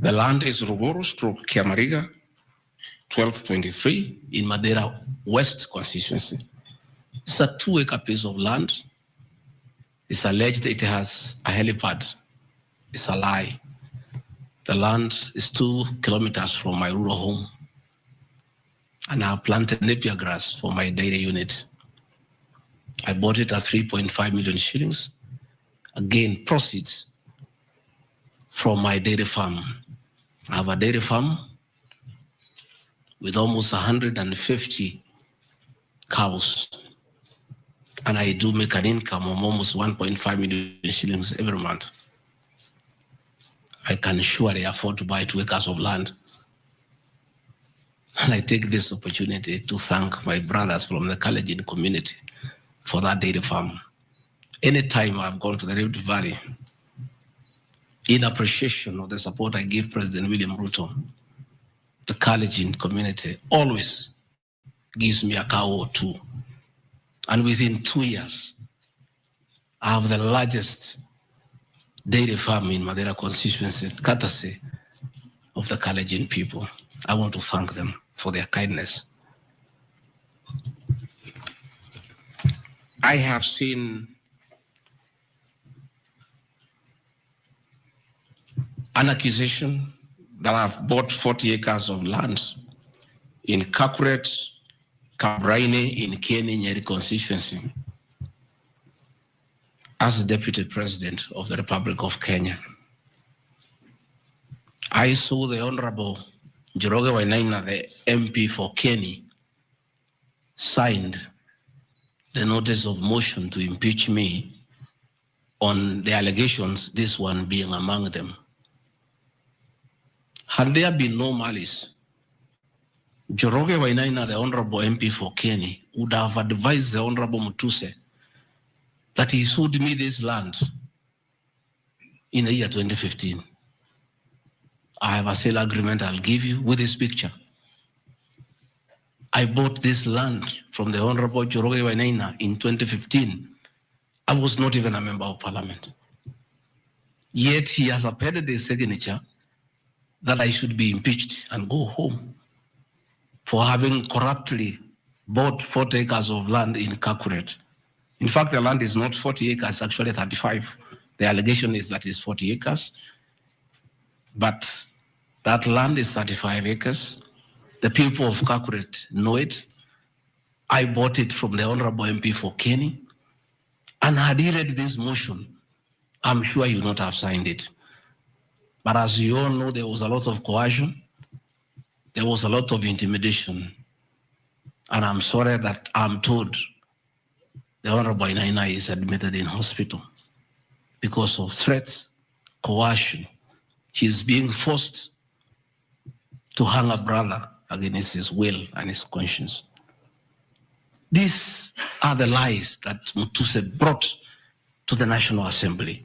The land is Ruguru stroke Kiamariga, 1223 in Madeira West constituency. It's a 2-acre piece of land. It's alleged it has a helipad. It's a lie. The land is 2 kilometers from my rural home. And I have planted napier grass for my dairy unit. I bought it at 3.5 million shillings. Again, proceeds from my dairy farm. I have a dairy farm with almost 150 cows. And I do make an income of almost 1.5 million shillings every month. I can surely afford to buy 2 acres of land. And I take this opportunity to thank my brothers from the Kalenjin community for that dairy farm. Anytime I've gone to the Rift Valley, in appreciation of the support I give President William Ruto, the Kalenjin community always gives me a cow or 2. And within 2 years, I have the largest dairy farm in Madeira constituency, courtesy of the Kalenjin people. I want to thank them for their kindness. I have seen an accusation that I've bought 40 acres of land in Kakuret, Kabraine, in Kenya, Nyeri constituency as Deputy President of the Republic of Kenya. I saw the Honorable Gachagua'S, the MP for Kenny, signed the notice of motion to impeach me on the allegations, this one being among them. Had there been no malice, Gachagua'S, the Honorable MP for Kenny, would have advised the Honorable Mutuse that he sold me this land in the year 2015. I have a sale agreement I'll give you with this picture. I bought this land from the Honorable Gachagua'S in 2015. I was not even a member of parliament. Yet he has appended his signature that I should be impeached and go home for having corruptly bought 40 acres of land in Kakuret. In fact, the land is not 40 acres, actually 35. The allegation is that it's 40 acres, but that land is 35 acres. The people of Kakuret know it. I bought it from the Honorable MP for Kenny, and had he read this motion, I'm sure you would not have signed it. But as you all know, there was a lot of coercion. There was a lot of intimidation. And I'm sorry that I'm told the Honorable Inaina is admitted in hospital because of threats, coercion. He's being forced to hang a brother against his will and his conscience. These are the lies that Mutuse brought to the National Assembly,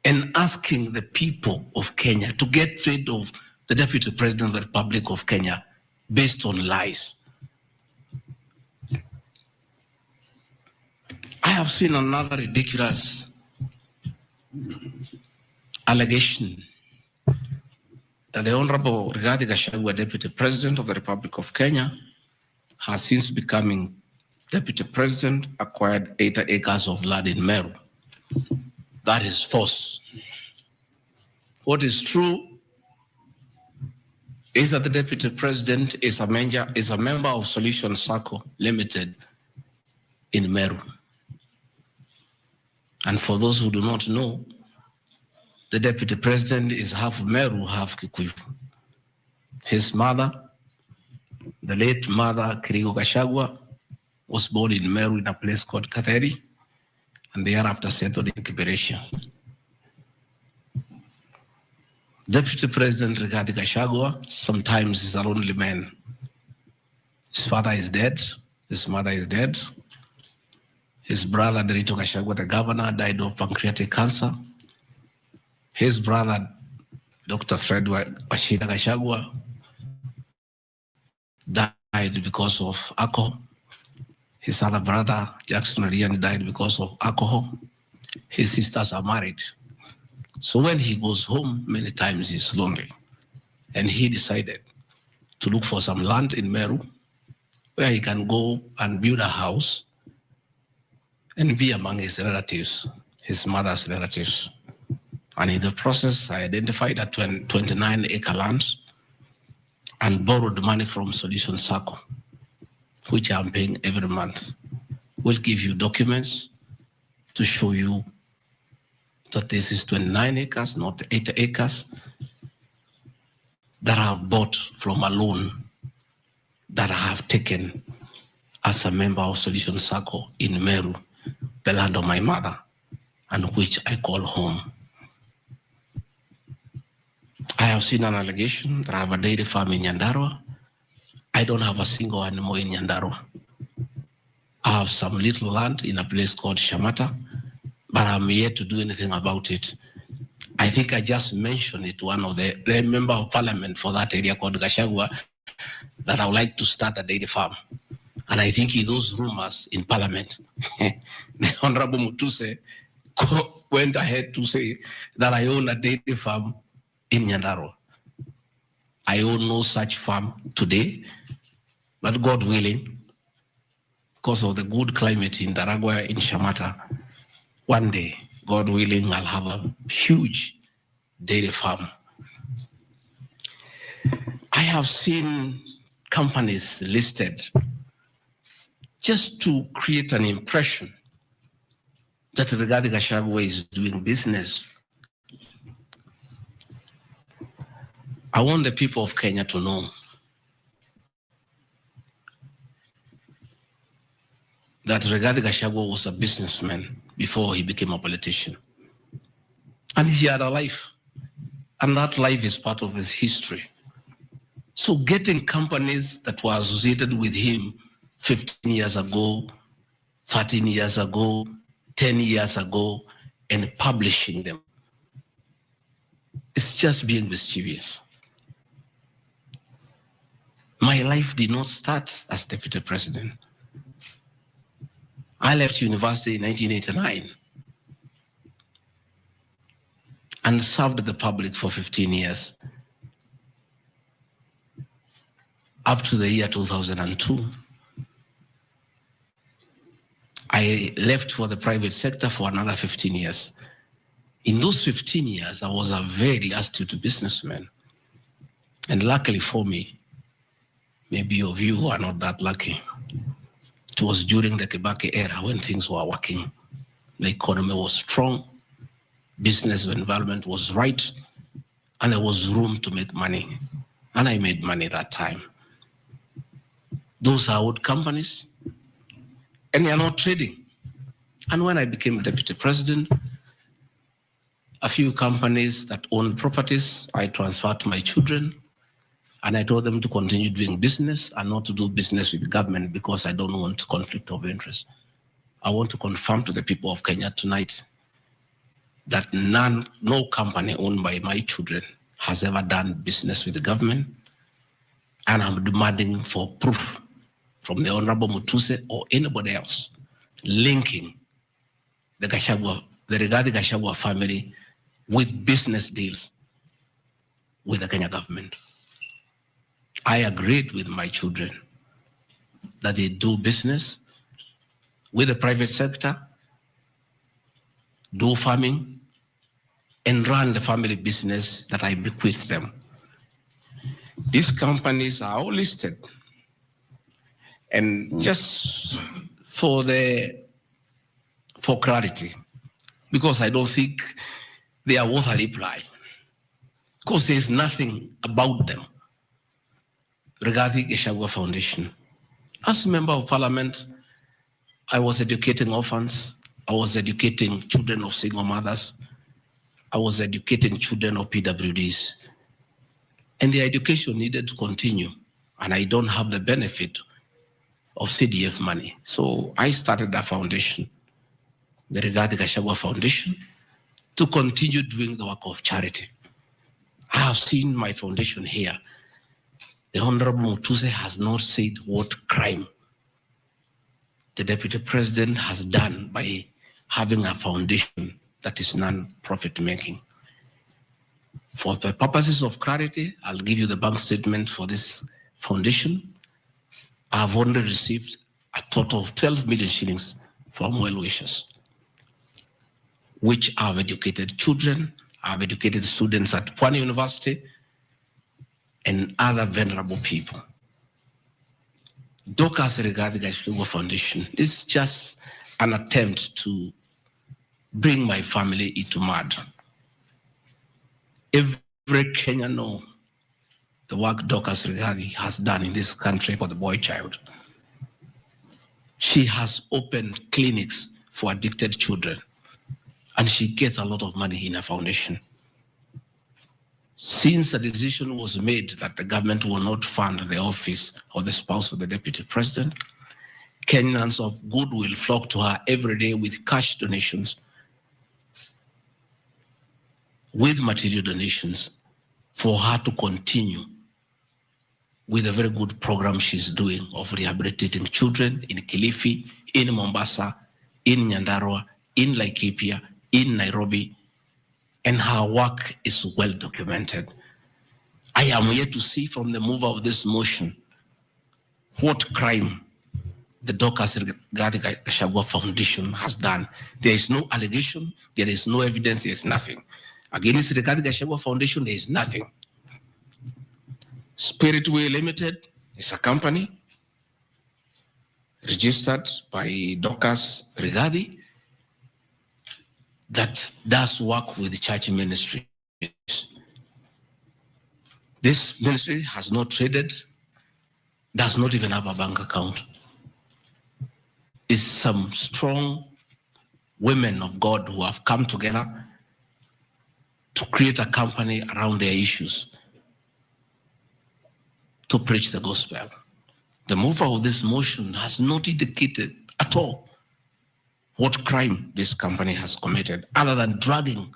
and asking the people of Kenya to get rid of the Deputy President of the Republic of Kenya based on lies. I have seen another ridiculous allegation that the Honorable Gachagua'S, Deputy President of the Republic of Kenya, has since becoming Deputy President, acquired 80 acres of land in Meru. That is false. What is true is that the Deputy President is a member of Solution Circle Limited in Meru. And for those who do not know, the Deputy President is half Meru, half Kikuyu. His mother, the late mother, Kirigo Gachagua, was born in Meru in a place called Katheri, and thereafter settled in Kiberesha. Deputy President Rigathi Gachagua sometimes is a lonely man. His father is dead, his mother is dead. His brother, Derito Gachagua, the governor, died of pancreatic cancer. His brother, Dr. Fred Washida Gachagua, died because of alcohol. His other brother, Jackson Rian, died because of alcohol. His sisters are married. So when he goes home, many times he's lonely. And he decided to look for some land in Meru where he can go and build a house and be among his relatives, his mother's relatives. And in the process, I identified that 29-acre land and borrowed money from Solution Circle, which I'm paying every month. We'll give you documents to show you that this is 29 acres, not 8 acres, that I have bought from a loan that I have taken as a member of Solution Circle in Meru, the land of my mother, and which I call home. I have seen an allegation that I have a dairy farm in Nyandarua. I don't have a single animal in Nyandarua. I have some little land in a place called Shamata, but I'm yet to do anything about it. I think I just mentioned it to one of the member of parliament for that area called Gachagua'S that I would like to start a dairy farm. And I think in those rumors in parliament, the Honorable Mutuse went ahead to say that I own a dairy farm in Nyandarua. I own no such farm today, but God willing, because of the good climate in Daragwa, in Shamata, one day, God willing, I'll have a huge dairy farm. I have seen companies listed just to create an impression that Rigathi Gachagua is doing business. I want the people of Kenya to know that Rigathi Gachagua was a businessman before he became a politician. And he had a life. And that life is part of his history. So getting companies that were associated with him 15 years ago, 13 years ago, 10 years ago, and publishing them, it's just being mischievous. My life did not start as deputy president. I left university in 1989 and served the public for 15 years. Up to the year 2002, I left for the private sector for another 15 years. In those 15 years, I was a very astute businessman. And luckily for me, maybe of you who are not that lucky, it was during the Kibaki era when things were working. The economy was strong, business environment was right, and there was room to make money. And I made money that time. Those are old companies, and they are not trading. And when I became deputy president, a few companies that own properties, I transferred to my children, and I told them to continue doing business and not to do business with the government because I don't want conflict of interest. I want to confirm to the people of Kenya tonight that no company owned by my children has ever done business with the government, and I'm demanding for proof from the Honorable Mutuse or anybody else linking the Rigathi Gachagua family with business deals with the Kenya government. I agreed with my children that they do business with the private sector, do farming, and run the family business that I bequeathed them. These companies are all listed. And just for clarity, because I don't think they are worth a reply, because there's nothing about them. Regarding Gachagua Foundation, as a member of parliament, I was educating orphans, I was educating children of single mothers, I was educating children of PWDs, and the education needed to continue, and I don't have the benefit of CDF money. So I started a foundation, the Rigathi Gachagua Foundation, to continue doing the work of charity. I have seen my foundation here. The Honorable Mutuse has not said what crime the Deputy President has done by having a foundation that is non-profit making. For the purposes of clarity, I'll give you the bank statement for this foundation. I've only received a total of 12 million shillings from well-wishers, which have educated children, have educated students at Pwani University, and other vulnerable people. Gachagua'S regarding Gachagua'S Foundation is just an attempt to bring my family into mud. Every Kenyan knows the work Gachagua'S has done in this country for the boy child. She has opened clinics for addicted children, and she gets a lot of money in her foundation. Since a decision was made that the government will not fund the office of the spouse of the deputy president, Kenyans of goodwill flock to her every day with cash donations, with material donations, for her to continue with a very good program she's doing of rehabilitating children in Kilifi, in Mombasa, in Nyandarua, in Laikipia, in Nairobi, and her work is well documented. I am yet to see from the mover of this motion what crime the Gachagua'S Foundation has done. There is no allegation, there is no evidence, there is nothing. Against the Gachagua'S Foundation, there is nothing. Spiritway Limited is a company registered by Gachagua'S Rigathi that does work with the church ministries. This ministry has not traded, does not even have a bank account. It's some strong women of God who have come together to create a company around their issues to preach the gospel. The mover of this motion has not indicated at all what crime this company has committed, other than dragging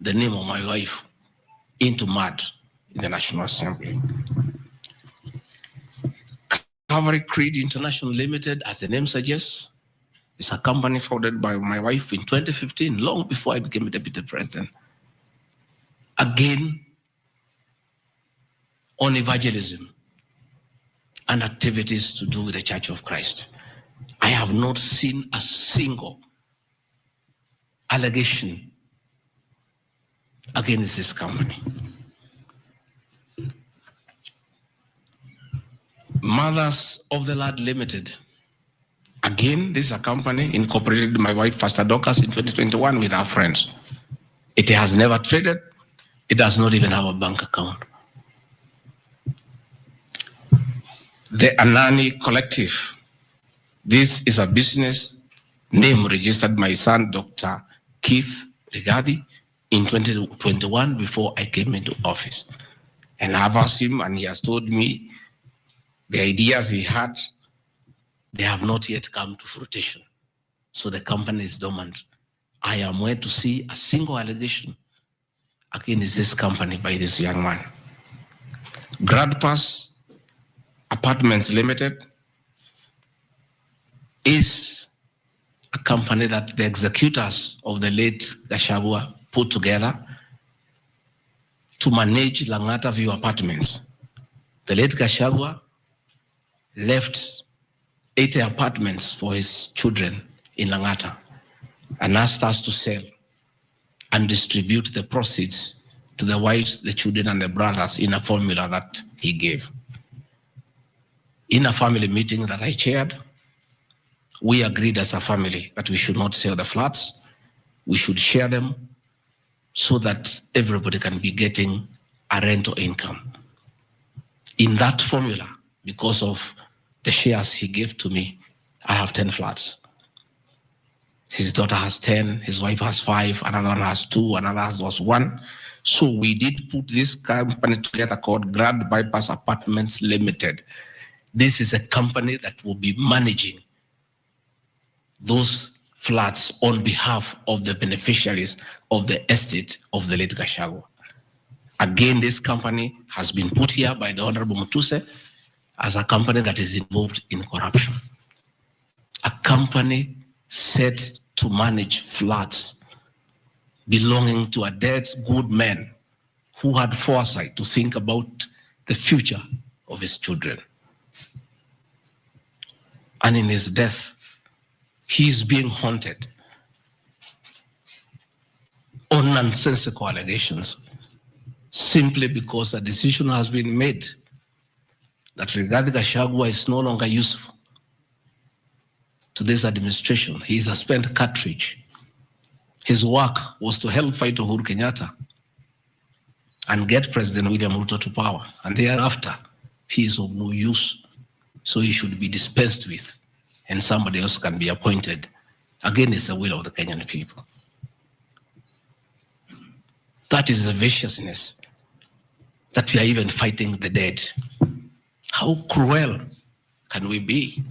the name of my wife into mud in the National Assembly. Calvary Creed International Limited, as the name suggests, is a company founded by my wife in 2015, long before I became a deputy president. Again, on evangelism and activities to do with the Church of Christ. I have not seen a single allegation against this company. Mothers of the Lord Limited. Again, this is a company incorporated by my wife, Pastor Gachagua'S, in 2021 with our friends. It has never traded. It does not even have a bank account. The Anani Collective. This is a business name registered by my son, Dr. Keith Rigathi, in 2021 before I came into office. And I've asked him, and he has told me the ideas he had, they have not yet come to fruition. So the company is dormant. I am yet to see a single allegation against this company by this young man. GradPass Apartments Limited is a company that the executors of the late Gachagua'S put together to manage Langata View Apartments. The late Gachagua'S left 80 apartments for his children in Langata and asked us to sell and distribute the proceeds to the wives, the children, and the brothers in a formula that he gave. In a family meeting that I chaired, we agreed as a family that we should not sell the flats. We should share them so that everybody can be getting a rental income. In that formula, because of the shares he gave to me, I have 10 flats. His daughter has 10, his wife has 5, another one has 2, another has 1. So we did put this company together called Grand Bypass Apartments Limited. This is a company that will be managing those flats on behalf of the beneficiaries of the estate of the late Gachagua'S. Again, this company has been put here by the Honorable Mutuse as a company that is involved in corruption. A company set to manage flats belonging to a dead good man who had foresight to think about the future of his children. And in his death, he is being haunted on nonsensical allegations simply because a decision has been made that Gachagua'S is no longer useful to this administration. He is a spent cartridge. His work was to help fight Uhuru Kenyatta and get President William Ruto to power. And thereafter, he is of no use. So he should be dispensed with, and somebody else can be appointed against the will of the Kenyan people. That is the viciousness that we are even fighting the dead. How cruel can we be?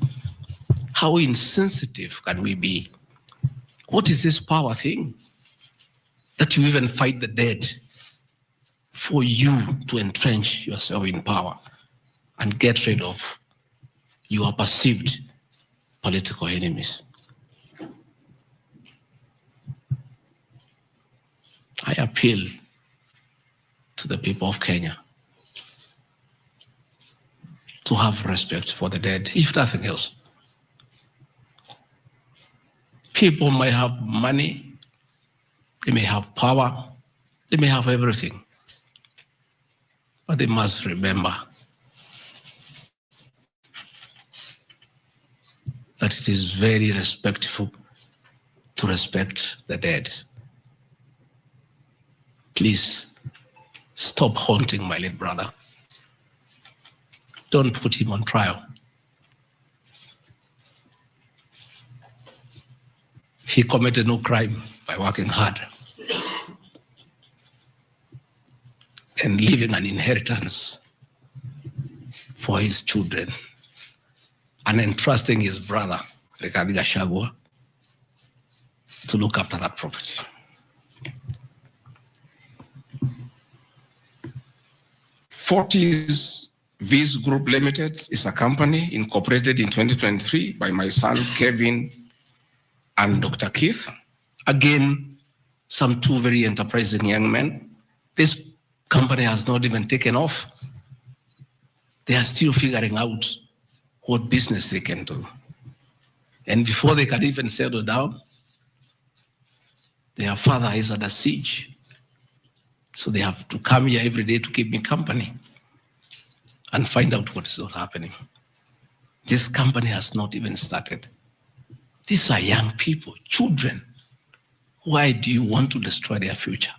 How insensitive can we be? What is this power thing? That you even fight the dead for you to entrench yourself in power and get rid of your perceived political enemies. I appeal to the people of Kenya to have respect for the dead, if nothing else. People may have money, they may have power, they may have everything, but they must remember that it is very respectful to respect the dead. Please stop haunting my late brother. Don't put him on trial. He committed no crime by working hard and leaving an inheritance for his children and entrusting his brother, Gachagua'S, to look after that property. Fortis Viz Group Limited is a company incorporated in 2023 by my son, Kevin, and Dr. Keith. Again, some two very enterprising young men. This company has not even taken off. They are still figuring out what business they can do. And before they can even settle down, their father is under siege. So they have to come here every day to keep me company and find out what is not happening. This company has not even started. These are young people, children. Why do you want to destroy their future?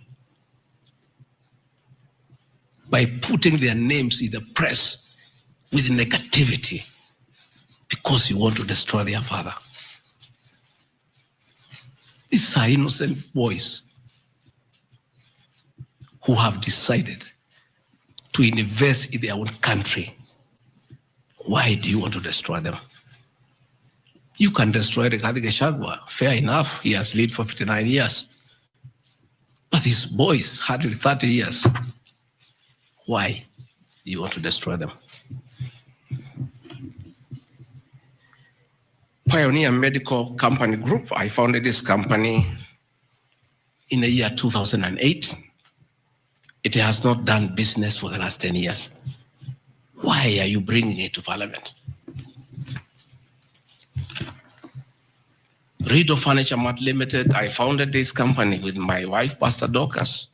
By putting their names in the press with negativity because you want to destroy their father. These are innocent boys who have decided to invest in their own country. Why do you want to destroy them? You can destroy Gachagua'S, fair enough, he has led for 59 years. But these boys, 130 years, why do you want to destroy them? Pioneer Medical Company Group, I founded this company in the year 2008. It has not done business for the last 10 years. Why are you bringing it to Parliament? Rido Furniture Mart Limited, I founded this company with my wife, Pastor Dorcas,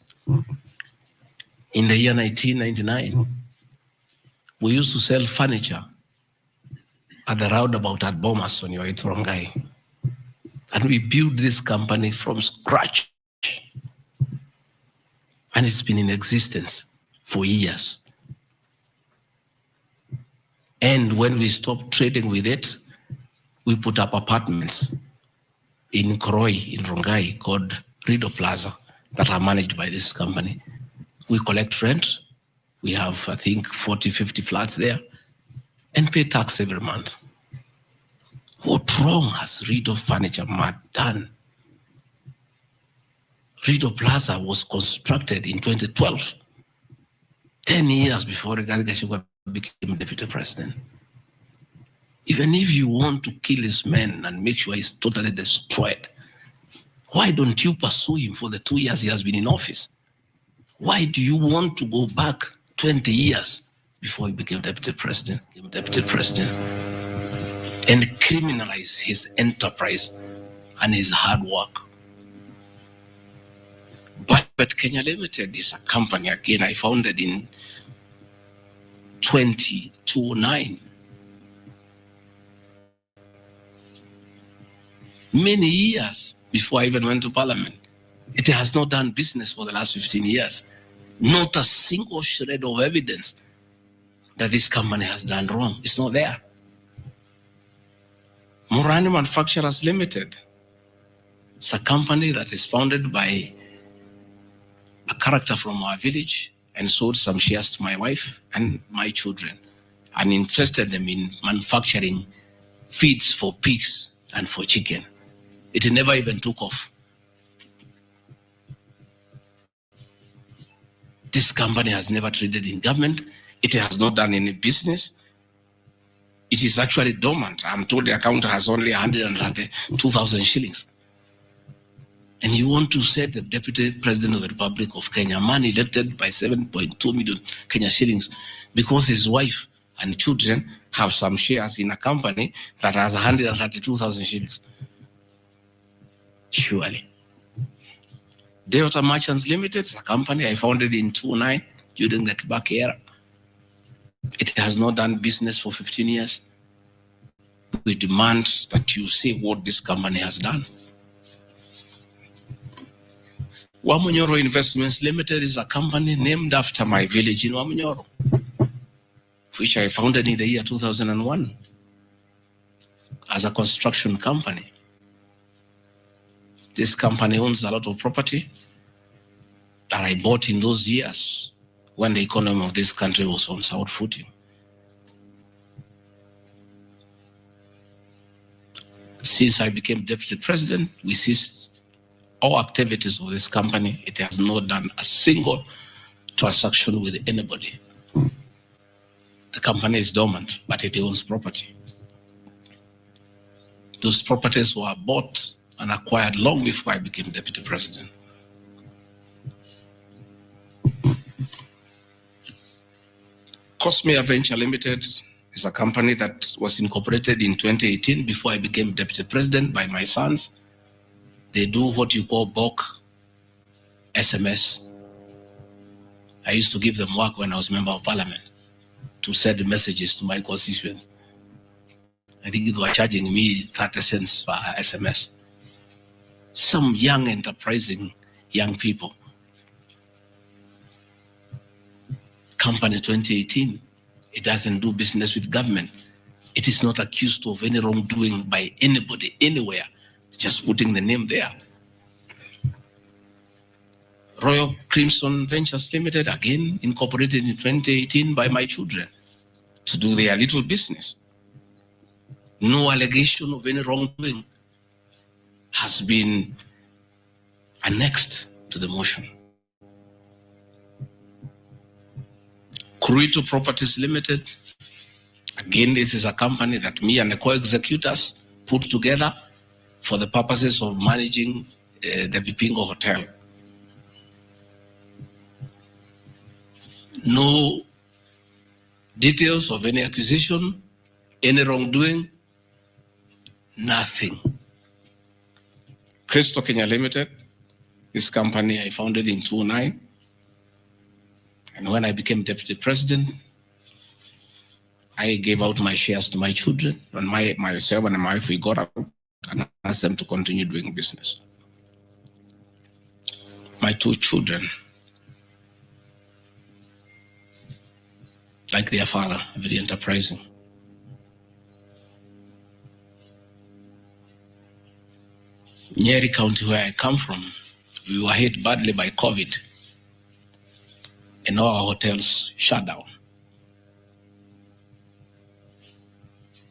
in the year 1999. We used to sell furniture at the roundabout at Bomas on your way to Rongai. And we built this company from scratch. And it's been in existence for years. And when we stopped trading with it, we put up apartments in Koroi, in Rongai, called Rido Plaza, that are managed by this company. We collect rent. We have, I think, 40, 50 flats there, and pay tax every month. What wrong has Rido Furniture Mart done? Rido Plaza was constructed in 2012, 10 years before Gachagua'S became deputy president. Even if you want to kill his men and make sure he's totally destroyed, why don't you pursue him for the 2 years he has been in office? Why do you want to go back 20 years before he became deputy president, and criminalize his enterprise and his hard work? But Kenya Limited is a company, again, I founded in 2009. Many years before I even went to parliament. It has not done business for the last 15 years. Not a single shred of evidence that this company has done wrong. It's not there. Morani Manufacturers Limited. It's a company that is founded by a character from our village and sold some shares to my wife and my children and interested them in manufacturing feeds for pigs and for chicken. It never even took off. This company has never traded in government. It has not done any business. It is actually dormant. I'm told the account has only 132,000 shillings. And you want to say the Deputy President of the Republic of Kenya, a man elected by 7.2 million Kenya shillings, because his wife and children have some shares in a company that has 132,000 shillings. Surely. Delta Merchants Limited is a company I founded in 2009 during the Kibaki era. It has not done business for 15 years. We demand that you say what this company has done. Wamunyoro Investments Limited is a company named after my village in Wamunyoro, which I founded in the year 2001 as a construction company. This company owns a lot of property that I bought in those years when the economy of this country was on sound footing. Since I became deputy president, we ceased all activities of this company. It has not done a single transaction with anybody. The company is dormant, but it owns property. Those properties were bought and acquired long before I became deputy president. Cosmea Venture Limited is a company that was incorporated in 2018 before I became deputy president by my sons. They do what you call bulk SMS. I used to give them work when I was member of parliament to send messages to my constituents. I think they were charging me 30 cents per SMS. Some young, enterprising young people. Company 2018, it doesn't do business with government. It is not accused of any wrongdoing by anybody, anywhere. It's just putting the name there. Royal Crimson Ventures Limited, again, incorporated in 2018 by my children to do their little business. No allegation of any wrongdoing has been annexed to the motion. Kurito Properties Limited, again, this is a company that me and the co-executors put together for the purposes of managing the Vipingo Hotel. No details of any accusation, any wrongdoing, nothing. Crystal Kenya Limited, this company I founded in 2009. And when I became deputy president, I gave out my shares to my children, and myself and my wife, we got out and asked them to continue doing business. My two children, like their father, very enterprising. Nyeri County, where I come from, we were hit badly by COVID, and all our hotels shut down.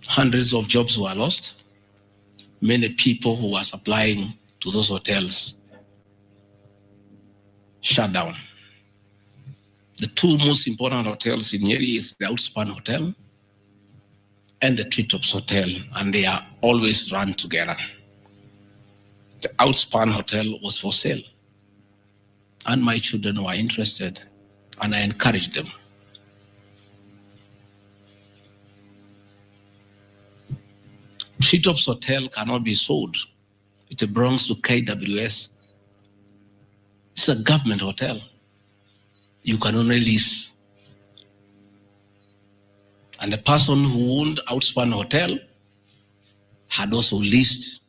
Hundreds of jobs were lost. Many people who were supplying to those hotels shut down. The two most important hotels in Nyeri is the Outspan Hotel and the Treetops Hotel, and they are always run together. The Outspan Hotel was for sale, and my children were interested, and I encouraged them. Treetops Hotel cannot be sold. It belongs to Gachagua'S. It's a government hotel. You can only lease. And the person who owned Outspan Hotel had also leased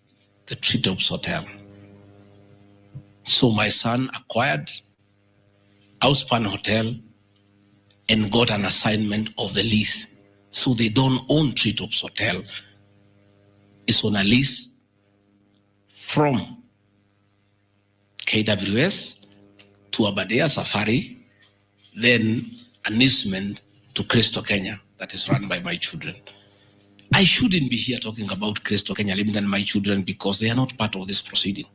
the Treetops Hotel. So my son acquired Outspan Hotel and got an assignment of the lease. So they don't own Treetops Hotel. It's on a lease from Gachagua'S to Aberdare Safari, then an easement to Crystal Kenya that is run by my children. I shouldn't be here talking about Crystal Kenya Limited and my children because they are not part of this proceeding.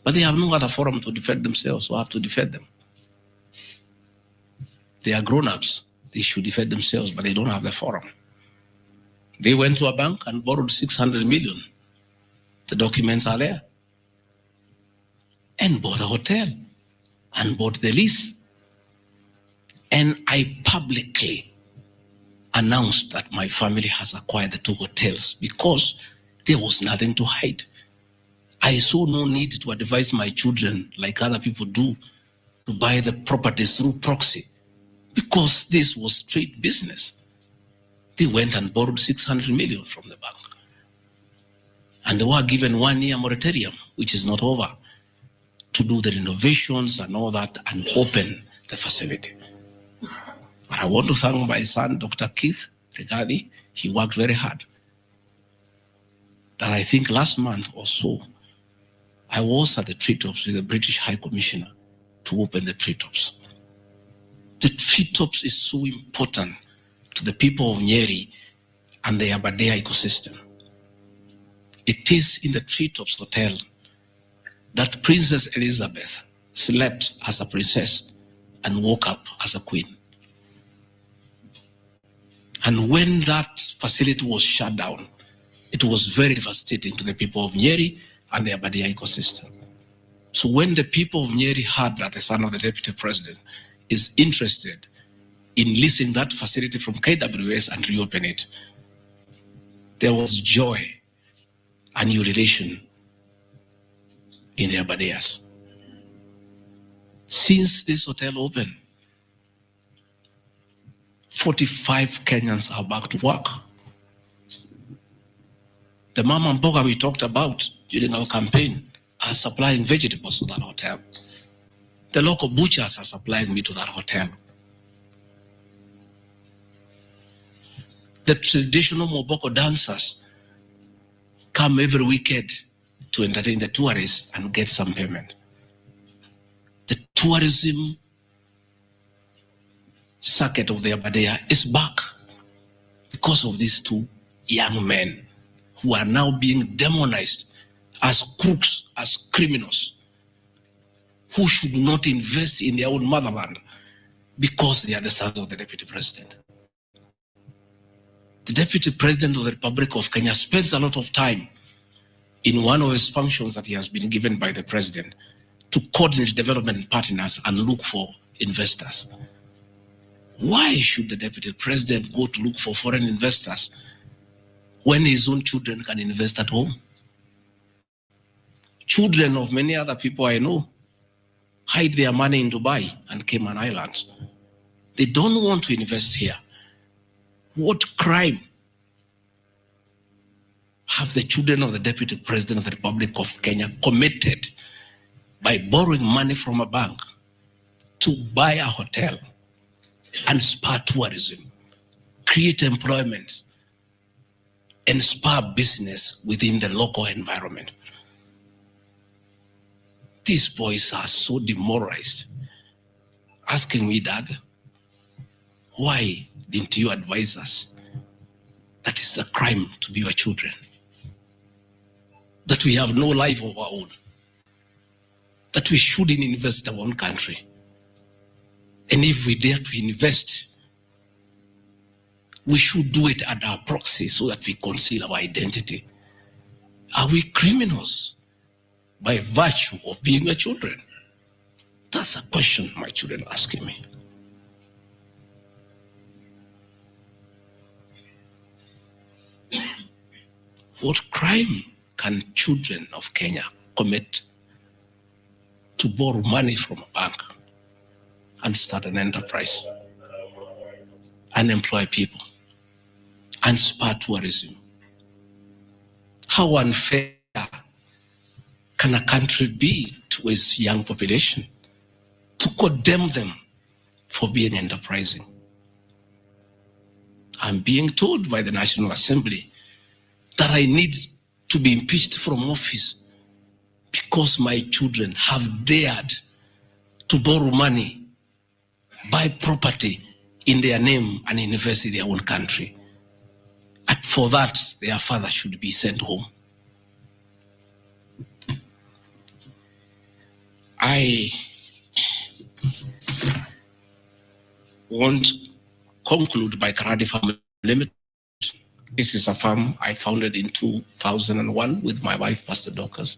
But they have no other forum to defend themselves, so I have to defend them. They are grown-ups. They should defend themselves, but they don't have the forum. They went to a bank and borrowed 600 million. The documents are there. And bought a hotel and bought the lease. And I publicly announced that my family has acquired the 2 hotels because there was nothing to hide. I saw no need to advise my children, like other people do, to buy the properties through proxy because this was straight business. They went and borrowed 600 million from the bank. And they were given 1-year moratorium, which is not over, to do the renovations and all that and open the facility. But I want to thank my son, Dr. Keith Regadi. He worked very hard. That I think last month or so, I was at the Treetops with the British High Commissioner to open the Treetops. The Treetops is so important to the people of Nyeri and the Aberdare ecosystem. It is in the Treetops Hotel that Princess Elizabeth slept as a princess and woke up as a queen. And when that facility was shut down, it was very devastating to the people of Nyeri and the Aberdare ecosystem. So when the people of Nyeri heard that the son of the deputy president is interested in leasing that facility from Gachagua'S and reopen it, there was joy and jubilation in the Aberdares. Since this hotel opened, 45 Kenyans are back to work. The mama and mboga we talked about during our campaign are supplying vegetables to that hotel. The local butchers are supplying meat to that hotel. The traditional Moboko dancers come every weekend to entertain the tourists and get some payment. The tourism circuit of the Aberdare is back because of these 2 young men who are now being demonized as crooks, as criminals, who should not invest in their own motherland because they are the sons of the deputy president. The deputy president of the Republic of Kenya spends a lot of time in one of his functions that he has been given by the president to coordinate development partners and look for investors. Why should the deputy president go to look for foreign investors when his own children can invest at home? Children of many other people I know hide their money in Dubai and Cayman Islands. They don't want to invest here. What crime have the children of the deputy president of the Republic of Kenya committed by borrowing money from a bank to buy a hotel and spur tourism, create employment, and spur business within the local environment? These boys are so demoralized, asking me, Dad, why didn't you advise us that it's a crime to be your children? That we have no life of our own? That we shouldn't invest in our own country? And if we dare to invest, we should do it at our proxy so that we conceal our identity. Are we criminals by virtue of being your children? That's a question my children are asking me. What crime can children of Kenya commit to borrow money from a bank and start an enterprise and employ people and spur tourism? How unfair can a country be to its young population to condemn them for being enterprising? I'm being told by the National Assembly that I need to be impeached from office because my children have dared to borrow money, buy property in their name and invest in their own country. And for that, their father should be sent home. I won't conclude by Karadi Farm Limited. This is a farm I founded in 2001 with my wife, Pastor Dorcas.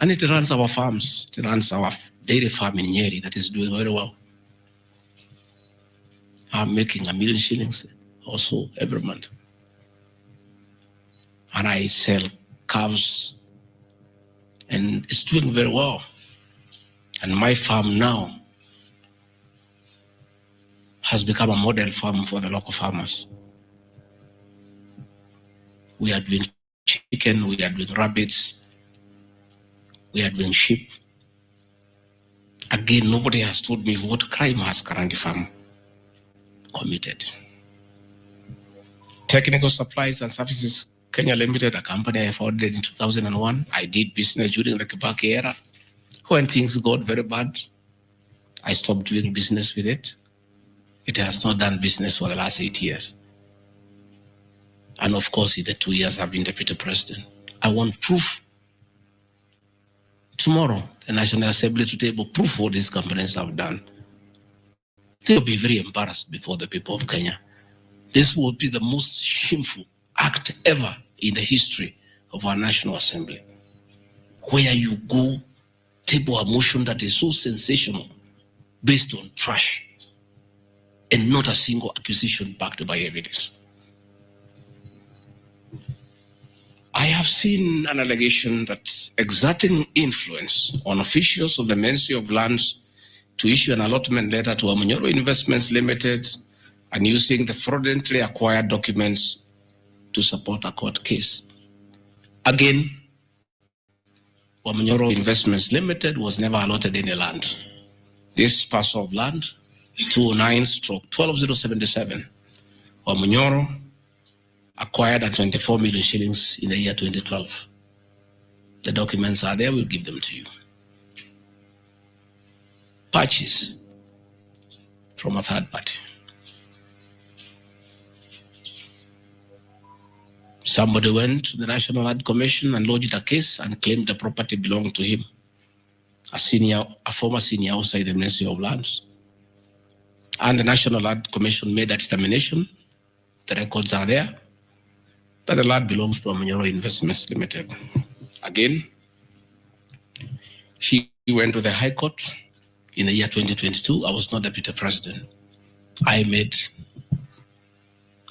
And it runs our farms. It runs our dairy farm in Nyeri that is doing very well. I'm making $1 million shillings also every month. And I sell calves and it's doing very well. And my farm now has become a model farm for the local farmers. We are doing chicken, we are doing rabbits, we are doing sheep. Again, nobody has told me what crime has Karandi Farm committed. Technical Supplies and Services Kenya Limited, a company I founded in 2001. I did business during the Kibaki era. When things got very bad, I stopped doing business with it. It has not done business for the last 8 years. And of course, in the 2 years I've been deputy president. I want proof. Tomorrow, the National Assembly to table proof what these companies have done. They'll be very embarrassed before the people of Kenya. This will be the most shameful act ever in the history of our National Assembly, where you go table a motion that is so sensational based on trash and not a single accusation backed by evidence. I have seen an allegation that exerting influence on officials of the Ministry of Lands to issue an allotment letter to Amunyoro Investments Limited and using the fraudulently acquired documents to support a court case. Again, Amunyoro Investments Limited was never allotted any land. This parcel of land, 209/12077, Amunyoro acquired at 24 million shillings in the year 2012. The documents are there, we'll give them to you. Purchase from a third party. Somebody went to the National Land Commission and lodged a case and claimed the property belonged to him, a former senior outside the Ministry of Lands. And the National Land Commission made a determination, the records are there, that the land belongs to Amunyoro Investments Limited. Again, he went to the High Court in the year 2022. I was not deputy president. I made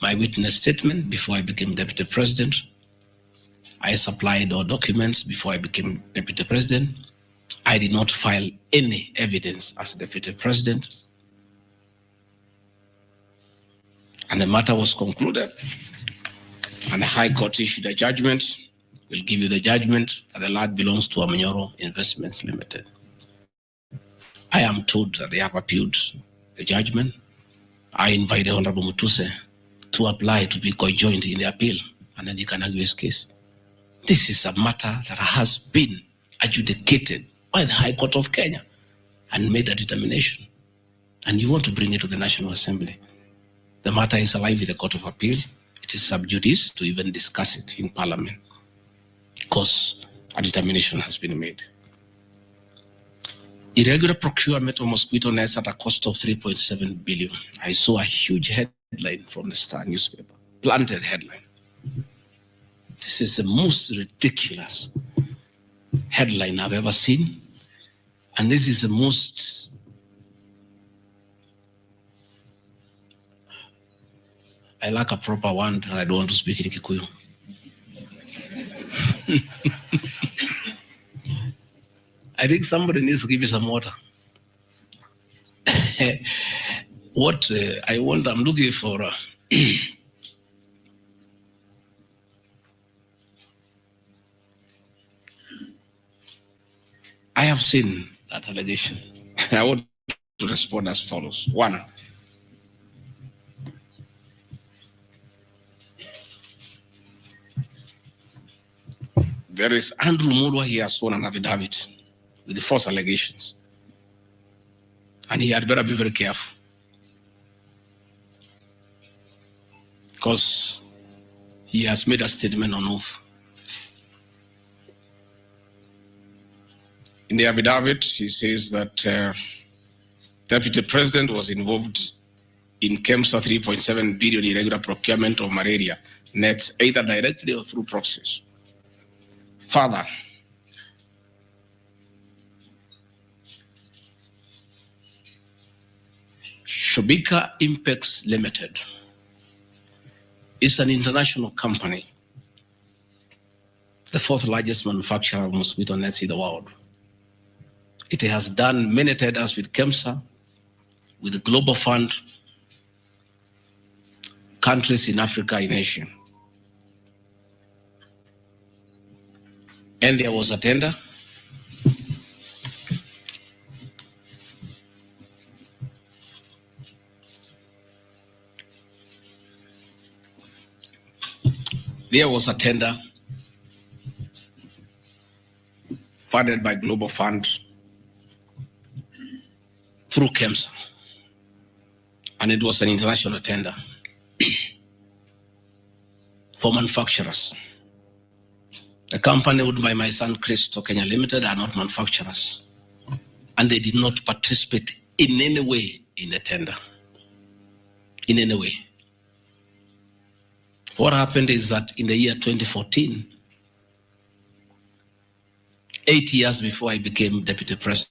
my witness statement before I became deputy president. I supplied all documents before I became deputy president. I did not file any evidence as deputy president. And the matter was concluded. And the High Court issued a judgment. We'll give you the judgment that the land belongs to Amunyoro Investments Limited. I am told that they have appealed the judgment. I invite the Honorable Mutuse to apply to be co-joined in the appeal, and then he can argue his case. This is a matter that has been adjudicated by the High Court of Kenya and made a determination. And you want to bring it to the National Assembly. The matter is alive with the Court of Appeal. It is sub judice to even discuss it in Parliament because a determination has been made. Irregular procurement of mosquito nets at a cost of 3.7 billion. I saw a huge headline from the Star newspaper, planted headline. This is the most ridiculous headline I've ever seen. And this is the most I lack a proper one, and I don't want to speak in Kikuyu. I think somebody needs to give me some water. What I'm looking for. I have seen that allegation. I want to respond as follows. One, there is Andrew Mulwa. He has sworn an affidavit with the false allegations. And he had better be very careful. Because he has made a statement on oath. In the affidavit, he says that Deputy President was involved in KEMSA 3.7 billion irregular procurement of malaria nets, either directly or through proxies. Further, Shobika Impex Limited is an international company, the fourth largest manufacturer of mosquito nets in the world. It has done many tenders with KEMSA, with the Global Fund, countries in Africa, in Asia. And there was a tender. There was a tender funded by Global Fund through KEMSA, and it was an international tender for manufacturers. The company owned by my son Christo Kenya Limited are not manufacturers, and they did not participate in any way in the tender. In any way. What happened is that in the year 2014, 8 years before I became Deputy President,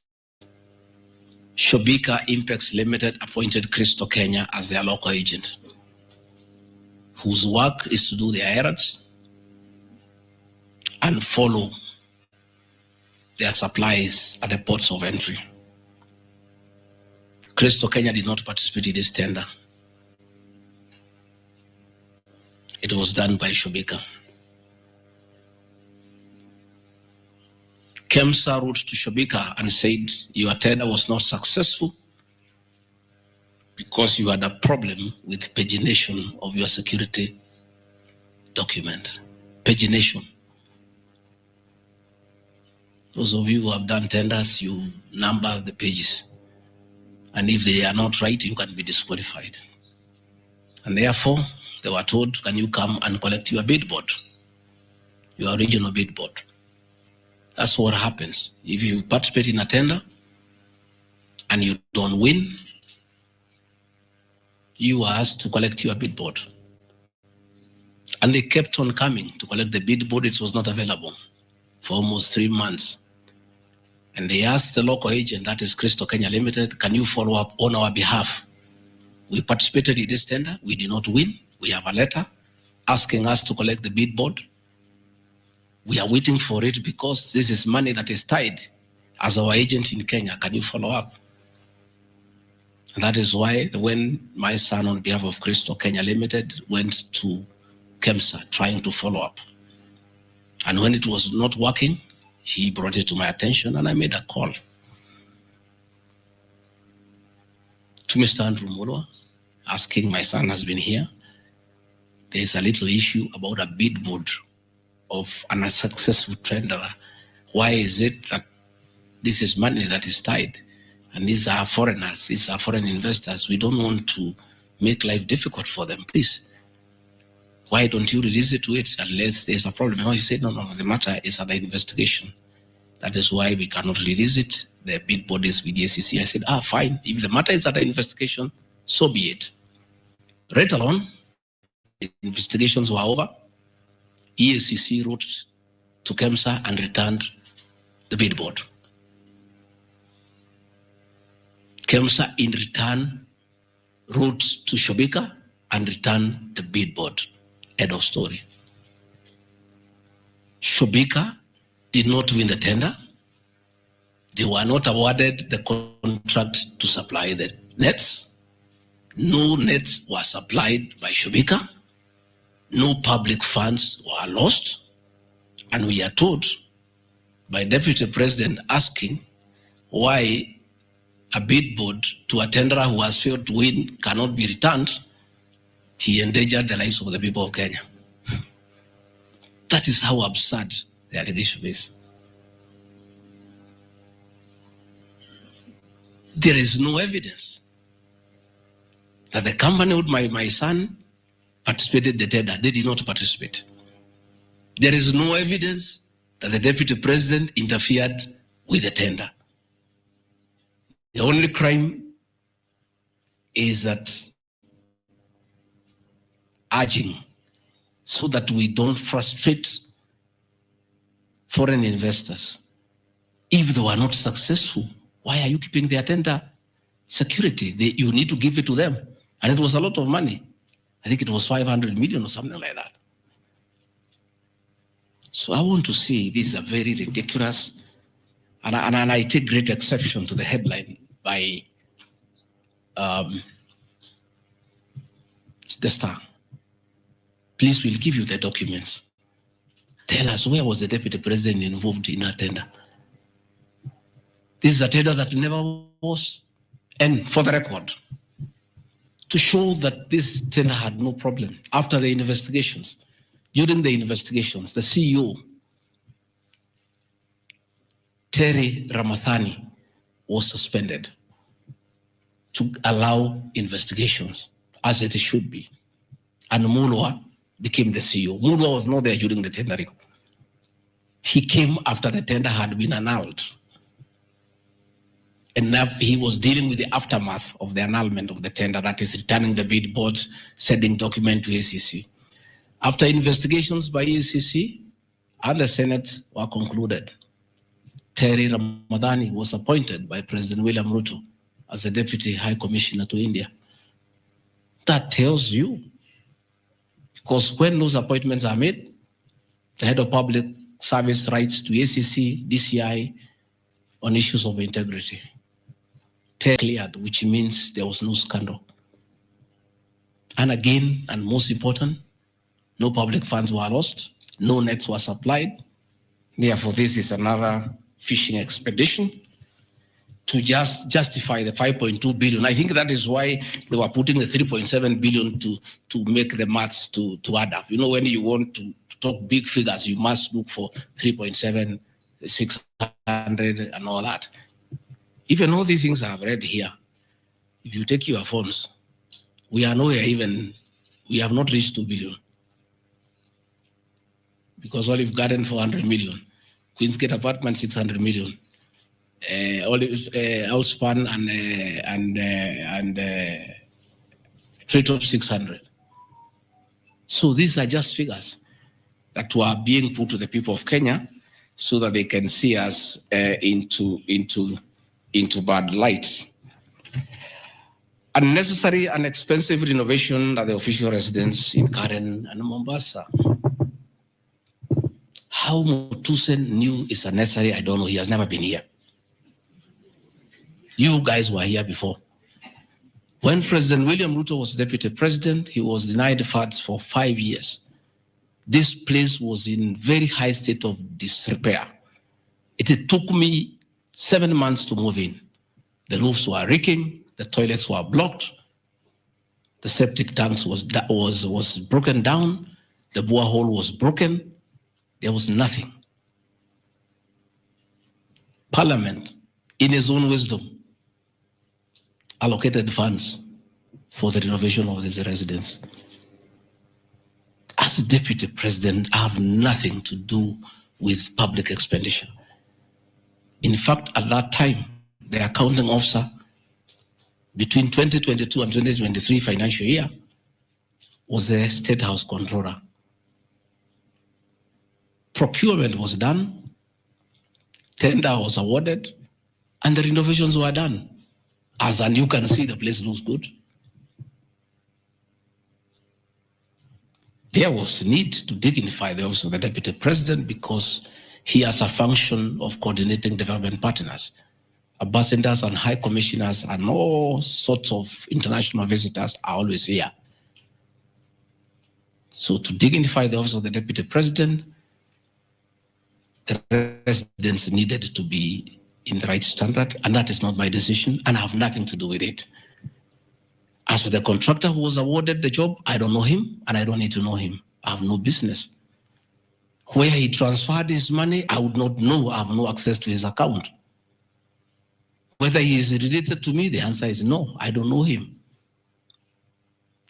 Shobika Impex Limited appointed Christo Kenya as their local agent, whose work is to do their errands and follow their supplies at the ports of entry. Christo Kenya did not participate in this tender. It was done by Shobika. KEMSA wrote to Shobika and said, your tender was not successful because you had a problem with pagination of your security document. Pagination. Those of you who have done tenders, you number the pages. And if they are not right, you can be disqualified. And therefore, they were told, can you come and collect your bid board, your original bid board? That's what happens. If you participate in a tender and you don't win, you are asked to collect your bid board. And they kept on coming to collect the bid board. It was not available for almost 3 months. And they asked the local agent, that is Christo Kenya Limited, can you follow up on our behalf? We participated in this tender. We did not win. We have a letter asking us to collect the bid board. We are waiting for it because this is money that is tied as our agent in Kenya. Can you follow up? And that is why when my son on behalf of Christo Kenya Limited went to KEMSA trying to follow up, and when it was not working, he brought it to my attention and I made a call to Mr. Andrew Mulwa asking, my son has been here. There's a little issue about a bid board of an unsuccessful tenderer. Why is it that this is money that is tied? And these are foreigners, these are foreign investors. We don't want to make life difficult for them. Please, why don't you release it to it unless there's a problem? No, he said, no, the matter is under investigation. That is why we cannot release it. The bid board is with the SEC. I said, fine. If the matter is under investigation, so be it. Right along, the investigations were over. EACC wrote to KEMSA and returned the bid board. KEMSA in return wrote to Shobika and returned the bid board. End of story. Shobika did not win the tender. They were not awarded the contract to supply the nets. No nets were supplied by Shobika. No public funds were lost. And we are told by Deputy President asking why a bid board to a tenderer who has failed to win cannot be returned. He endangered the lives of the people of Kenya. That is how absurd the allegation is. There is no evidence that the company with my son participated in the tender. They did not participate. There is no evidence that the Deputy President interfered with the tender. The only crime is that urging so that we don't frustrate foreign investors. If they were not successful, why are you keeping their tender security? You need to give it to them. And it was a lot of money. I think it was 500 million or something like that. So I want to say this is a very ridiculous, and I take great exception to the headline by the Star. Please, we'll give you the documents. Tell us, where was the Deputy President involved in a tender? This is a tender that never was. And for the record, to show that this tender had no problem, after the investigations, during the investigations, the CEO, Terry Ramathani, was suspended to allow investigations as it should be. And Mulwa became the CEO. Mulwa was not there during the tendering. He came after the tender had been annulled. And now he was dealing with the aftermath of the annulment of the tender, that is returning the bid boards, sending document to ACC. After investigations by ACC and the Senate were concluded, Terry Ramadhani was appointed by President William Ruto as the Deputy High Commissioner to India. That tells you, because when those appointments are made, the head of public service writes to ACC, DCI on issues of integrity. Terry cleared, which means there was no scandal. And again, and most important, no public funds were lost, no nets were supplied. Therefore, this is another fishing expedition to just justify the 5.2 billion. I think that is why they were putting the 3.7 billion to make the maths to add up. You know, when you want to talk big figures, you must look for 3.7, 600 and all that. Even all these things I've read here, if you take your phones, we are nowhere even, we have not reached 2 billion. Because Olive Garden, 400 million. Queensgate Apartment, 600 million. Outspan and Treetop, 600. So these are just figures that were being put to the people of Kenya so that they can see us into bad light. Unnecessary and expensive renovation at the official residence in Karen and Mombasa. How Mutusen knew is unnecessary, I don't know. He has never been here. You guys were here before. When President William Ruto was deputy president, he was denied funds for 5 years. This place was in very high state of disrepair. It took me 7 months to move in. The roofs were leaking, the toilets were blocked, the septic tanks was broken down, the borehole was broken. There was nothing. Parliament, in its own wisdom, allocated funds for the renovation of this residence. As a deputy president, I have nothing to do with public expenditure. In fact, at that time, the accounting officer between 2022 and 2023 financial year was the State House Controller. Procurement was done, tender was awarded, and the renovations were done. As and you can see the place looks good. There was need to dignify the office of the Deputy President because he has a function of coordinating development partners. Ambassadors and high commissioners and all sorts of international visitors are always here. So to dignify the office of the Deputy President, the residents needed to be in the right standard, and that is not my decision, and I have nothing to do with it. As for the contractor who was awarded the job, I don't know him, and I don't need to know him. I have no business. Where he transferred his money, I would not know. I have no access to his account. Whether he is related to me, the answer is no. I don't know him.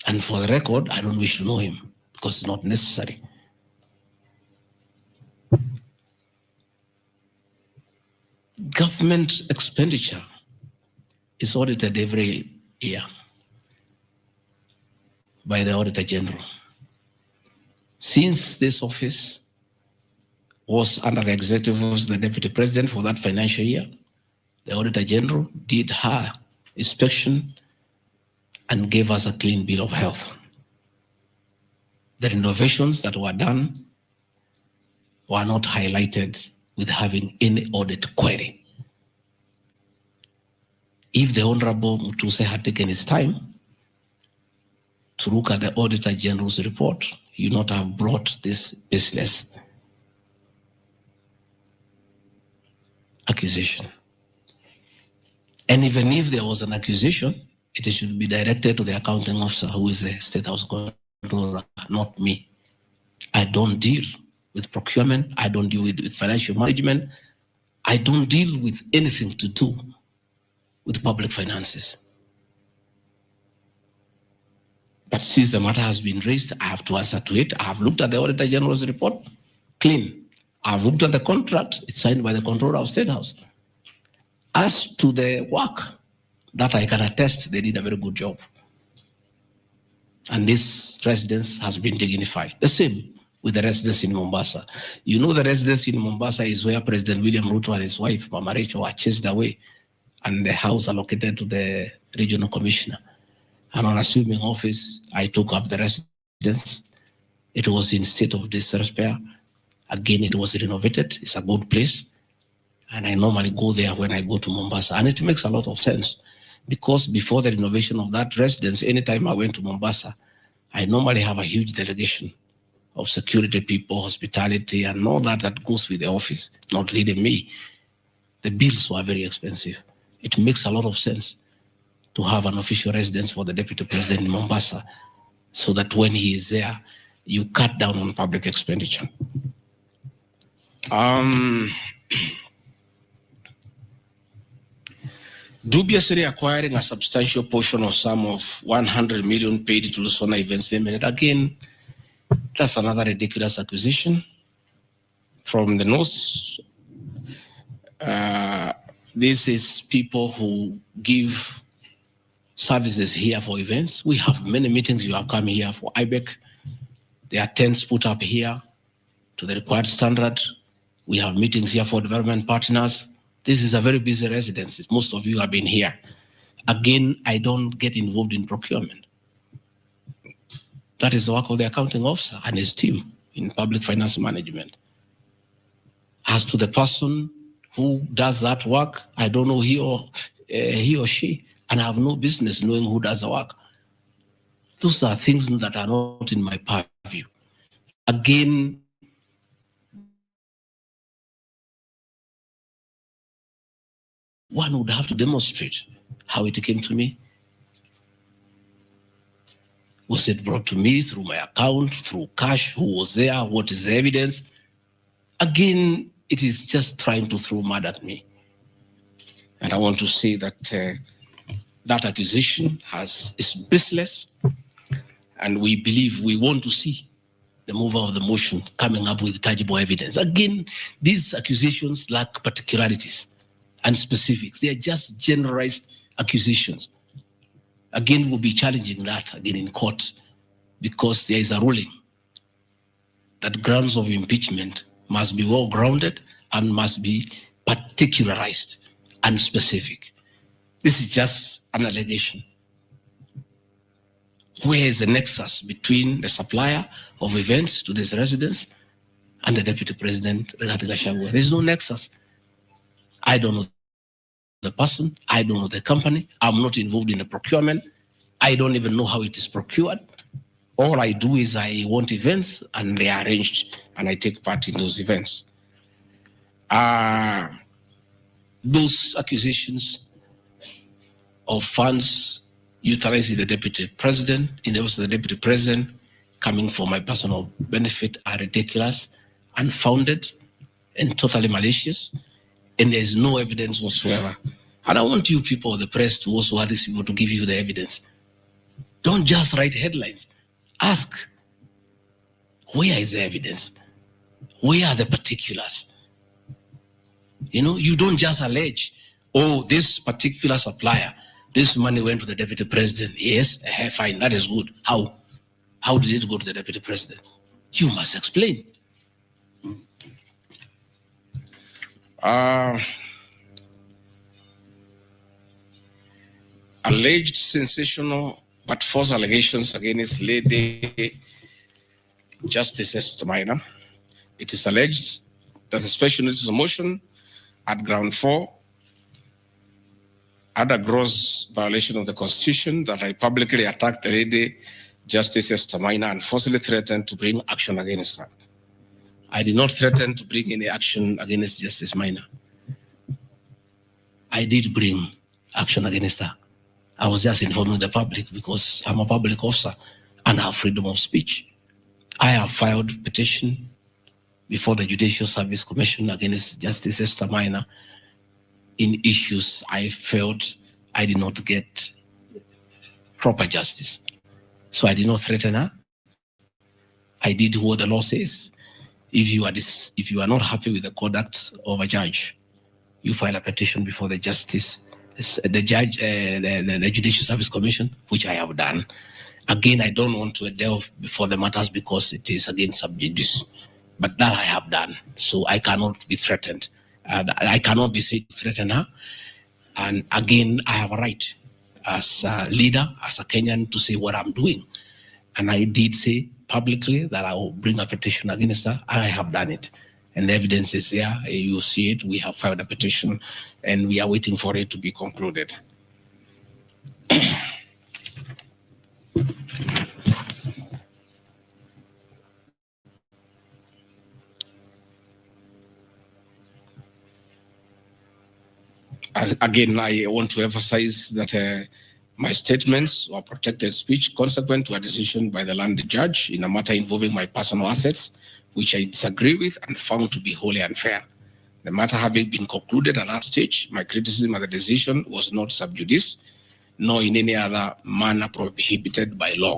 And for the record, I don't wish to know him because it's not necessary. Government expenditure is audited every year by the Auditor General. Since this office was under the executive office of the Deputy President for that financial year, the Auditor General did her inspection and gave us a clean bill of health. The renovations that were done were not highlighted with having any audit query. If the Honorable Mutuse had taken his time to look at the Auditor General's report, you would not have brought this baseless accusation. And even if there was an accusation, it should be directed to the accounting officer, who is the State House Controller, not me. I don't deal with procurement. I don't deal with financial management. I don't deal with anything to do with public finances. But since the matter has been raised, I have to answer to it. I have looked at the Auditor General's report, clean. I have looked at the contract, it's signed by the Controller of State House. As to the work, that I can attest, they did a very good job. And this residence has been dignified. The same with the residence in Mombasa. You know, the residence in Mombasa is where President William Ruto and his wife, Mama Rachel, were chased away, and the house allocated to the regional commissioner. And on assuming office, I took up the residence. It was in state of disrepair. Again, it was renovated. It's a good place. And I normally go there when I go to Mombasa. And it makes a lot of sense because before the renovation of that residence, anytime I went to Mombasa, I normally have a huge delegation of security people, hospitality, and all that goes with the office, not really me. The bills were very expensive. It makes a lot of sense to have an official residence for the Deputy President in Mombasa so that when he is there, you cut down on public expenditure. Dubiously acquiring a substantial portion of sum of 100 million paid to Lusona Events Limited. Again, that's another ridiculous acquisition from the north. This is people who give services here for events. We have many meetings. You are coming here for IBEC. There are tents put up here to the required standard. We have meetings here for development partners. This is a very busy residence. Most of you have been here. Again, I don't get involved in procurement. That is the work of the accounting officer and his team in public finance management. As to the person who does that work, I don't know he or she, and I have no business knowing who does the work. Those are things that are not in my purview. Again, one would have to demonstrate how it came to me. Was it brought to me through my account, through cash? Who was there? What is the evidence? Again, it is just trying to throw mud at me. And I want to say that that accusation is baseless, and we believe we want to see the mover of the motion coming up with tangible evidence. Again, these accusations lack particularities and specifics. They are just generalized accusations. Again, we'll be challenging that again in court because there is a ruling that grounds of impeachment must be well grounded and must be particularized and specific. This is just an allegation. Where is the nexus between the supplier of events to this residence and the Deputy President, Gachagua'S? There's no nexus. I don't know the person. I don't know the company. I'm not involved in the procurement. I don't even know how it is procured. All I do is I want events and they are arranged and I take part in those events. Those accusations of funds utilizing the Deputy President, in the office of the Deputy President, coming for my personal benefit are ridiculous, unfounded, and totally malicious, and there is no evidence whatsoever. And I want you people of the press to also have these people to give you the evidence. Don't just write headlines. Ask, where is the evidence? Where are the particulars? You know, you don't just allege, oh, this particular supplier, this money went to the Deputy President. Yes, fine, that is good. How? How did it go to the Deputy President? You must explain. Alleged sensational but false allegations against Lady Justice Esther Maina. It is alleged that the special notice of motion at ground 4 had a gross violation of the Constitution, that I publicly attacked the Lady Justice Esther Maina and forcibly threatened to bring action against her. I did not threaten to bring any action against Justice Maina. I did bring action against her. I was just informing the public because I'm a public officer and I have freedom of speech. I have filed petition before the Judicial Service Commission against Justice Esther Maina in issues I felt I did not get proper justice. So I did not threaten her. I did what the law says. If you are not happy with the conduct of a judge, you file a petition before the the Judicial Service Commission, which I have done. Again, I don't want to delve before the matters because it is against sub judice, but that I have done. So I cannot be threatened. I cannot be said to threaten her. And again, I have a right as a leader, as a Kenyan, to say what I'm doing. And I did say publicly that I will bring a petition against her, and I have done it. And the evidence is there. You see it. We have filed a petition, and we are waiting for it to be concluded. Again, I want to emphasize that my statements were protected speech consequent to a decision by the land judge in a matter involving my personal assets, which I disagree with and found to be wholly unfair. The matter having been concluded at that stage, my criticism of the decision was not sub judice, nor in any other manner prohibited by law.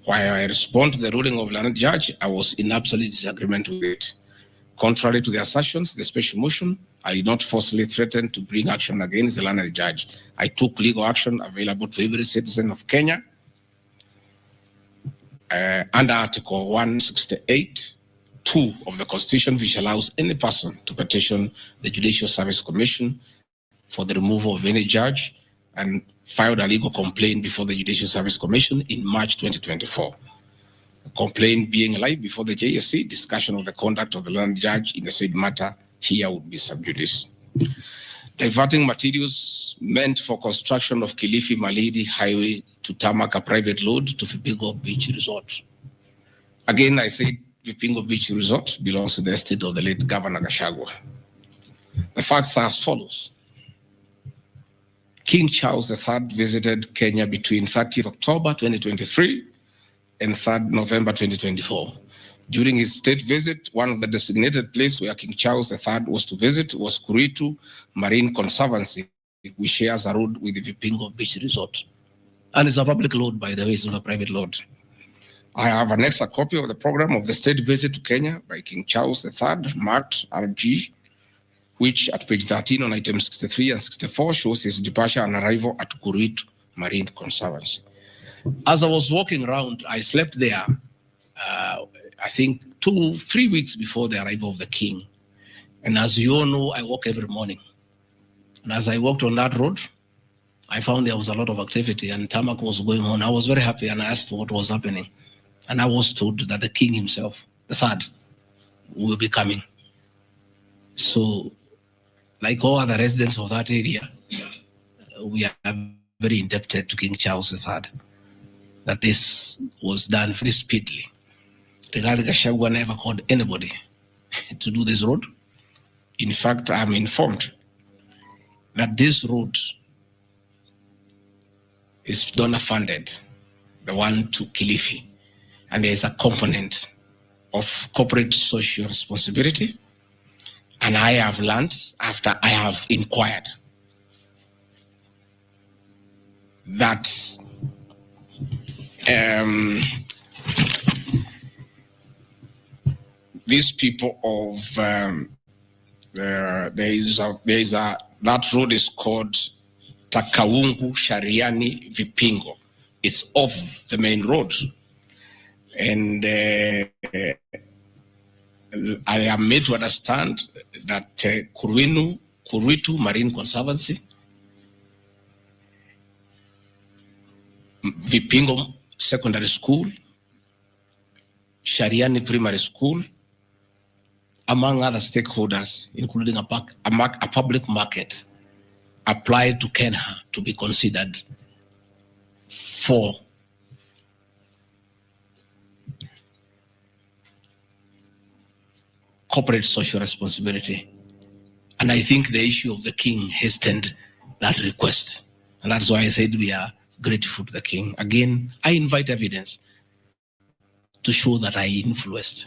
While I respond to the ruling of the land judge, I was in absolute disagreement with it. Contrary to the assertions, the special motion, I did not forcibly threaten to bring action against the land judge. I took legal action available to every citizen of Kenya under Article 168(2) of the Constitution, which allows any person to petition the Judicial Service Commission for the removal of any judge, and filed a legal complaint before the Judicial Service Commission in March 2024. A complaint being live before the JSC, discussion of the conduct of the land judge in the said matter here would be sub judice. Diverting materials meant for construction of Kilifi Malindi Highway to tarmac a private load to Vipingo Beach Resort. Again, I say Vipingo Beach Resort belongs to the estate of the late Governor Gachagua. The facts are as follows. King Charles III visited Kenya between 30th October 2023 and 3rd November 2024. During his state visit, one of the designated places where King Charles III was to visit was Kuritu Marine Conservancy, which shares a road with the Vipingo Beach Resort. And it's a public load, by the way, it's not a private load. I have annexed a copy of the program of the state visit to Kenya by King Charles III, marked RG, which at page 13 on items 63 and 64 shows his departure and arrival at Kuritu Marine Conservancy. As I was walking around, I slept there, I think 2-3 weeks before the arrival of the king. And as you all know, I walk every morning. And as I walked on that road, I found there was a lot of activity and tarmac was going on. I was very happy and I asked what was happening. And I was told that the king himself, the third, will be coming. So, like all other residents of that area, we are very indebted to King Charles III that this was done very speedily. Rigathi Gachagua never called anybody to do this road. In fact, I'm informed that this road is donor funded, the one to Kilifi, and there is a component of corporate social responsibility. And I have learned after I have inquired that these people of that road is called Takawungu Shariani Vipingo. It's off the main road, and I am made to understand that Kuritu Marine Conservancy, Vipingo Secondary School, Shariani Primary School, among other stakeholders, including a public market, applied to Kenya to be considered for corporate social responsibility. And I think the issue of the king hastened that request. And that's why I said we are grateful to the king. Again, I invite evidence to show that I influenced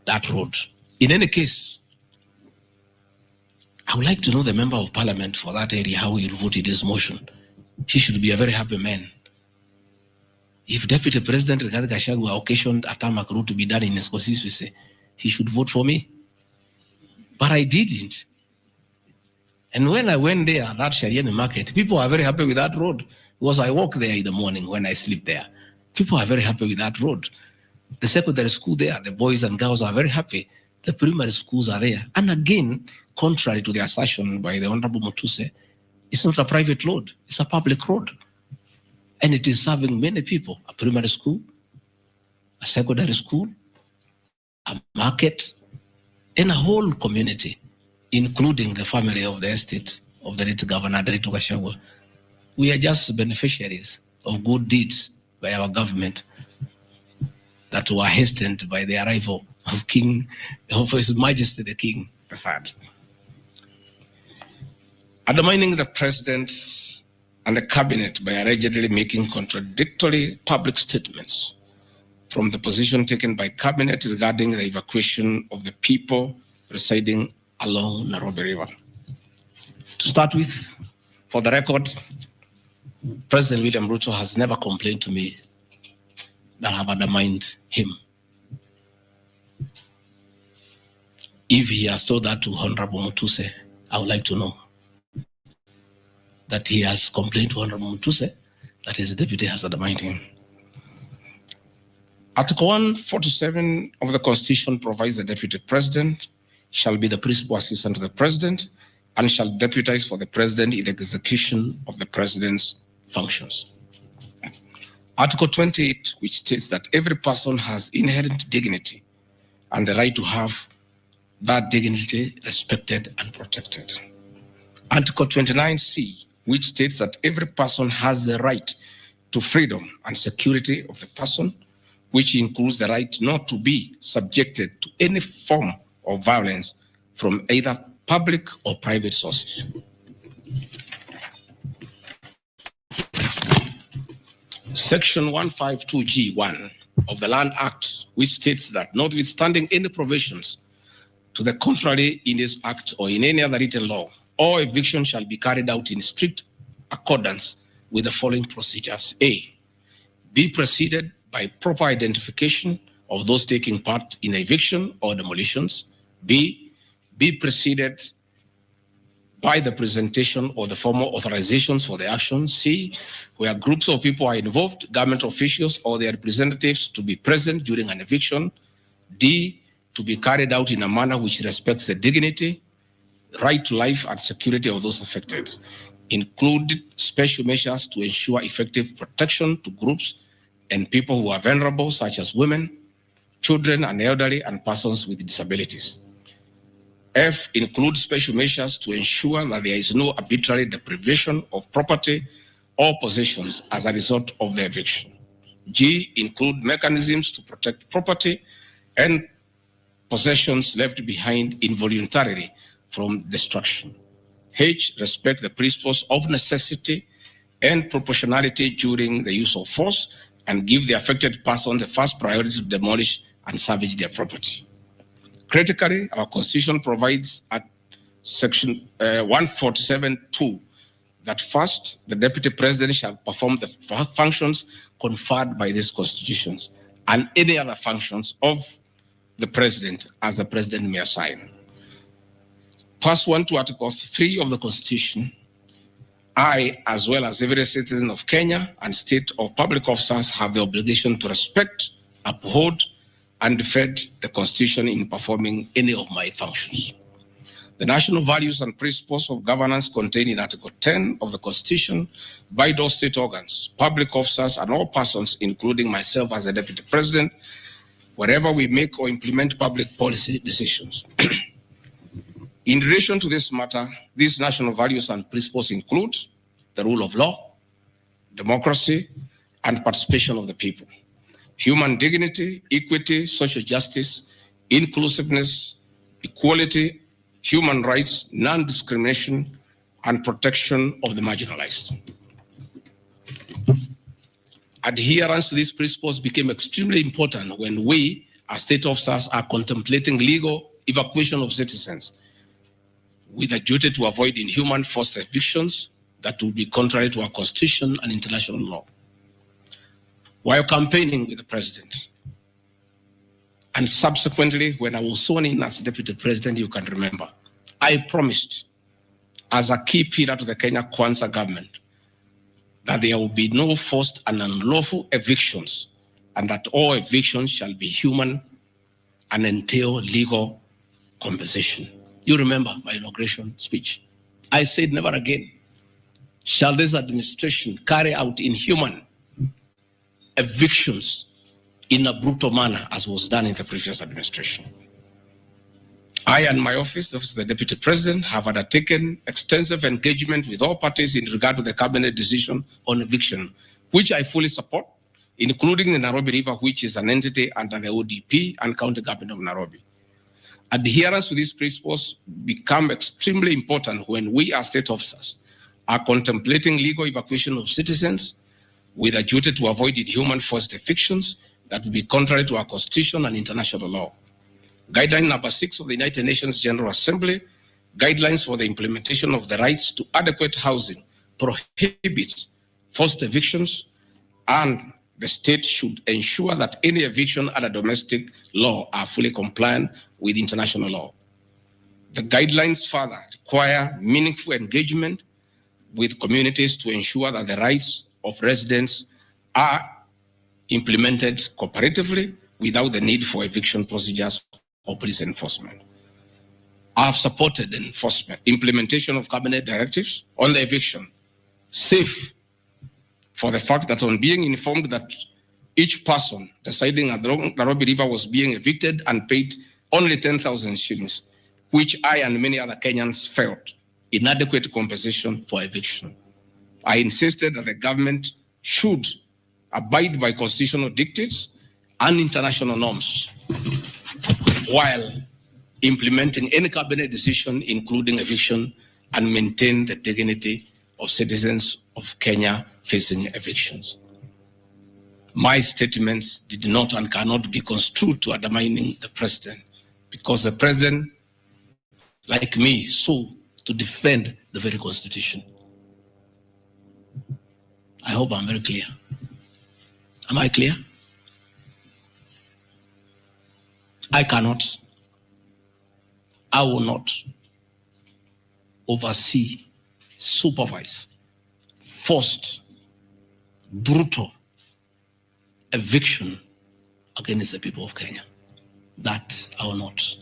that road. In any case, I would like to know the member of parliament for that area, how he will vote in this motion. He should be a very happy man. If Deputy President Rigathi Gachagua occasioned a tarmac road to be done in his constituency, he should vote for me. But I didn't. And when I went there, that Shariani market, people are very happy with that road because I walk there in the morning when I sleep there. People are very happy with that road. The secondary school there, the boys and girls are very happy. The primary schools are there. And again, contrary to the assertion by the Honorable Mutuse, it's not a private road, it's a public road. And it is serving many people, a primary school, a secondary school, a market, and a whole community, including the family of the estate of the late Governor Rigathi Gachagua. We are just beneficiaries of good deeds by our government that were hastened by the arrival of His Majesty the King III. Undermining the president and the cabinet by allegedly making contradictory public statements from the position taken by cabinet regarding the evacuation of the people residing along Nairobi River. To start with, for the record, President William Ruto has never complained to me that I have undermined him. If he has told that to Honorable Mutuse, I would like to know that he has complained to Honorable Mutuse that his deputy has undermined him. Article 147 of the Constitution provides the Deputy President shall be the principal assistant to the President and shall deputize for the President in the execution of the President's functions. Article 28, which states that every person has inherent dignity and the right to have that dignity respected and protected. Article 29C, which states that every person has the right to freedom and security of the person, which includes the right not to be subjected to any form of violence from either public or private sources. Section 152G1 of the Land Act, which states that notwithstanding any provisions to the contrary in this act or in any other written law, all eviction shall be carried out in strict accordance with the following procedures. A, be preceded by proper identification of those taking part in eviction or demolitions. B, be preceded by the presentation of the formal authorizations for the action. C, where groups of people are involved, government officials or their representatives to be present during an eviction. D, to be carried out in a manner which respects the dignity, right to life and security of those affected. included special measures to ensure effective protection to groups and people who are vulnerable, such as women, children and elderly, and persons with disabilities. F, includes special measures to ensure that there is no arbitrary deprivation of property or possessions as a result of the eviction. G, include mechanisms to protect property and possessions left behind involuntarily from destruction. H, respect the principles of necessity and proportionality during the use of force and give the affected person the first priority to demolish and salvage their property. Critically, our Constitution provides at Section 147(2) that first, the Deputy President shall perform the functions conferred by these constitutions and any other functions of the President as the President may assign. Pursuant to Article 3 of the Constitution, I, as well as every citizen of Kenya and state of public officers, have the obligation to respect, uphold, and defend the Constitution in performing any of my functions. The national values and principles of governance contained in Article 10 of the Constitution by those state organs, public officers, and all persons, including myself as the Deputy President, wherever we make or implement public policy decisions. In relation to this matter, these national values and principles include the rule of law, democracy, and participation of the people, human dignity, equity, social justice, inclusiveness, equality, human rights, non-discrimination, and protection of the marginalized. Adherence to these principles became extremely important when we, as state officers, are contemplating legal evacuation of citizens with a duty to avoid inhuman forced evictions that would be contrary to our Constitution and international law. While campaigning with the President, and subsequently when I was sworn in as Deputy President, you can remember, I promised as a key pillar to the Kenya Kwanza government that there will be no forced and unlawful evictions and that all evictions shall be human and entail legal compensation. You remember my inauguration speech. I said never again shall this administration carry out inhuman evictions in a brutal manner as was done in the previous administration. I and my office, the Deputy President, have undertaken extensive engagement with all parties in regard to the cabinet decision on eviction, which I fully support, including the Nairobi River, which is an entity under the ODP and County Government of Nairobi. Adherence to these principles become extremely important when we as state officers are contemplating legal evacuation of citizens with a duty to avoid inhuman forced evictions that would be contrary to our Constitution and international law. Guideline number 6 of the United Nations General Assembly, guidelines for the implementation of the rights to adequate housing, prohibits forced evictions, and the state should ensure that any eviction under domestic law are fully compliant with international law. The guidelines further require meaningful engagement with communities to ensure that the rights of residents are implemented cooperatively without the need for eviction procedures or police enforcement. I have supported implementation of cabinet directives on the eviction, safe for the fact that on being informed that each person residing at the Nairobi River was being evicted and paid only 10,000 shillings, which I and many other Kenyans felt inadequate compensation for eviction. I insisted that the government should abide by constitutional dictates and international norms while implementing any cabinet decision, including eviction, and maintain the dignity of citizens of Kenya facing evictions. My statements did not and cannot be construed to undermining the president, because the president, like me, sought to defend the very Constitution. I hope I'm very clear. Am I clear? I cannot, I will not oversee, supervise, forced, brutal eviction against the people of Kenya. That I will not,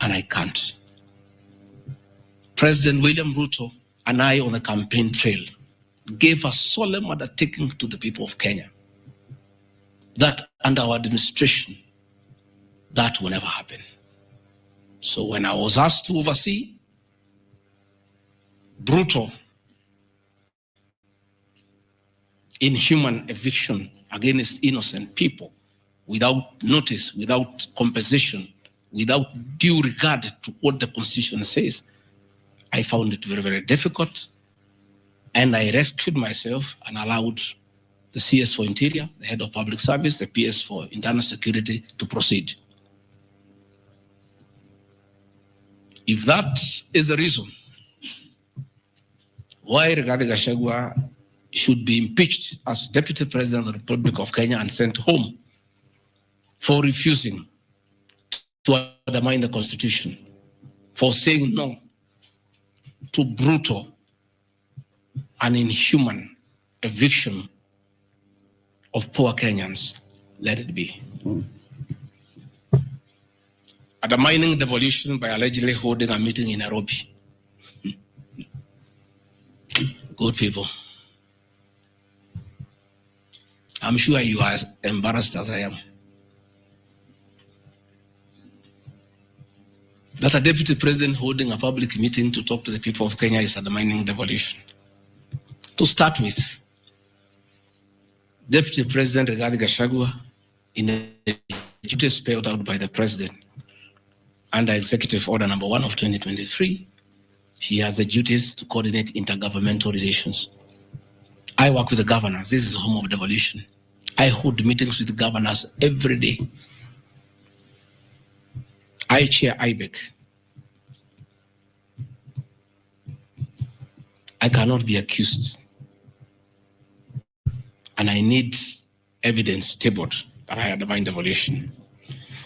and I can't. President William Ruto and I on the campaign trail gave a solemn undertaking to the people of Kenya that under our administration, that will never happen. So when I was asked to oversee brutal, inhuman eviction against innocent people without notice, without compensation, without due regard to what the Constitution says, I found it very, very difficult. And I rescued myself and allowed the CS for Interior, the Head of Public Service, the PS for Internal Security to proceed. If that is the reason why Rigathi Gachagua should be impeached as Deputy President of the Republic of Kenya and sent home for refusing to undermine the Constitution, for saying no to brutal and inhuman eviction of poor Kenyans, let it be. Undermining devolution by allegedly holding a meeting in Nairobi. Good people. I'm sure you are as embarrassed as I am. That a deputy president holding a public meeting to talk to the people of Kenya is undermining devolution. To start with, Deputy President Rigathi Gachagua, in the duties spelled out by the President under Executive Order number 1 of 2023, he has the duties to coordinate intergovernmental relations. I work with the governors. This is the home of devolution. I hold meetings with the governors every day. I chair IBEC. I cannot be accused. And I need evidence tabled that I undermined devolution.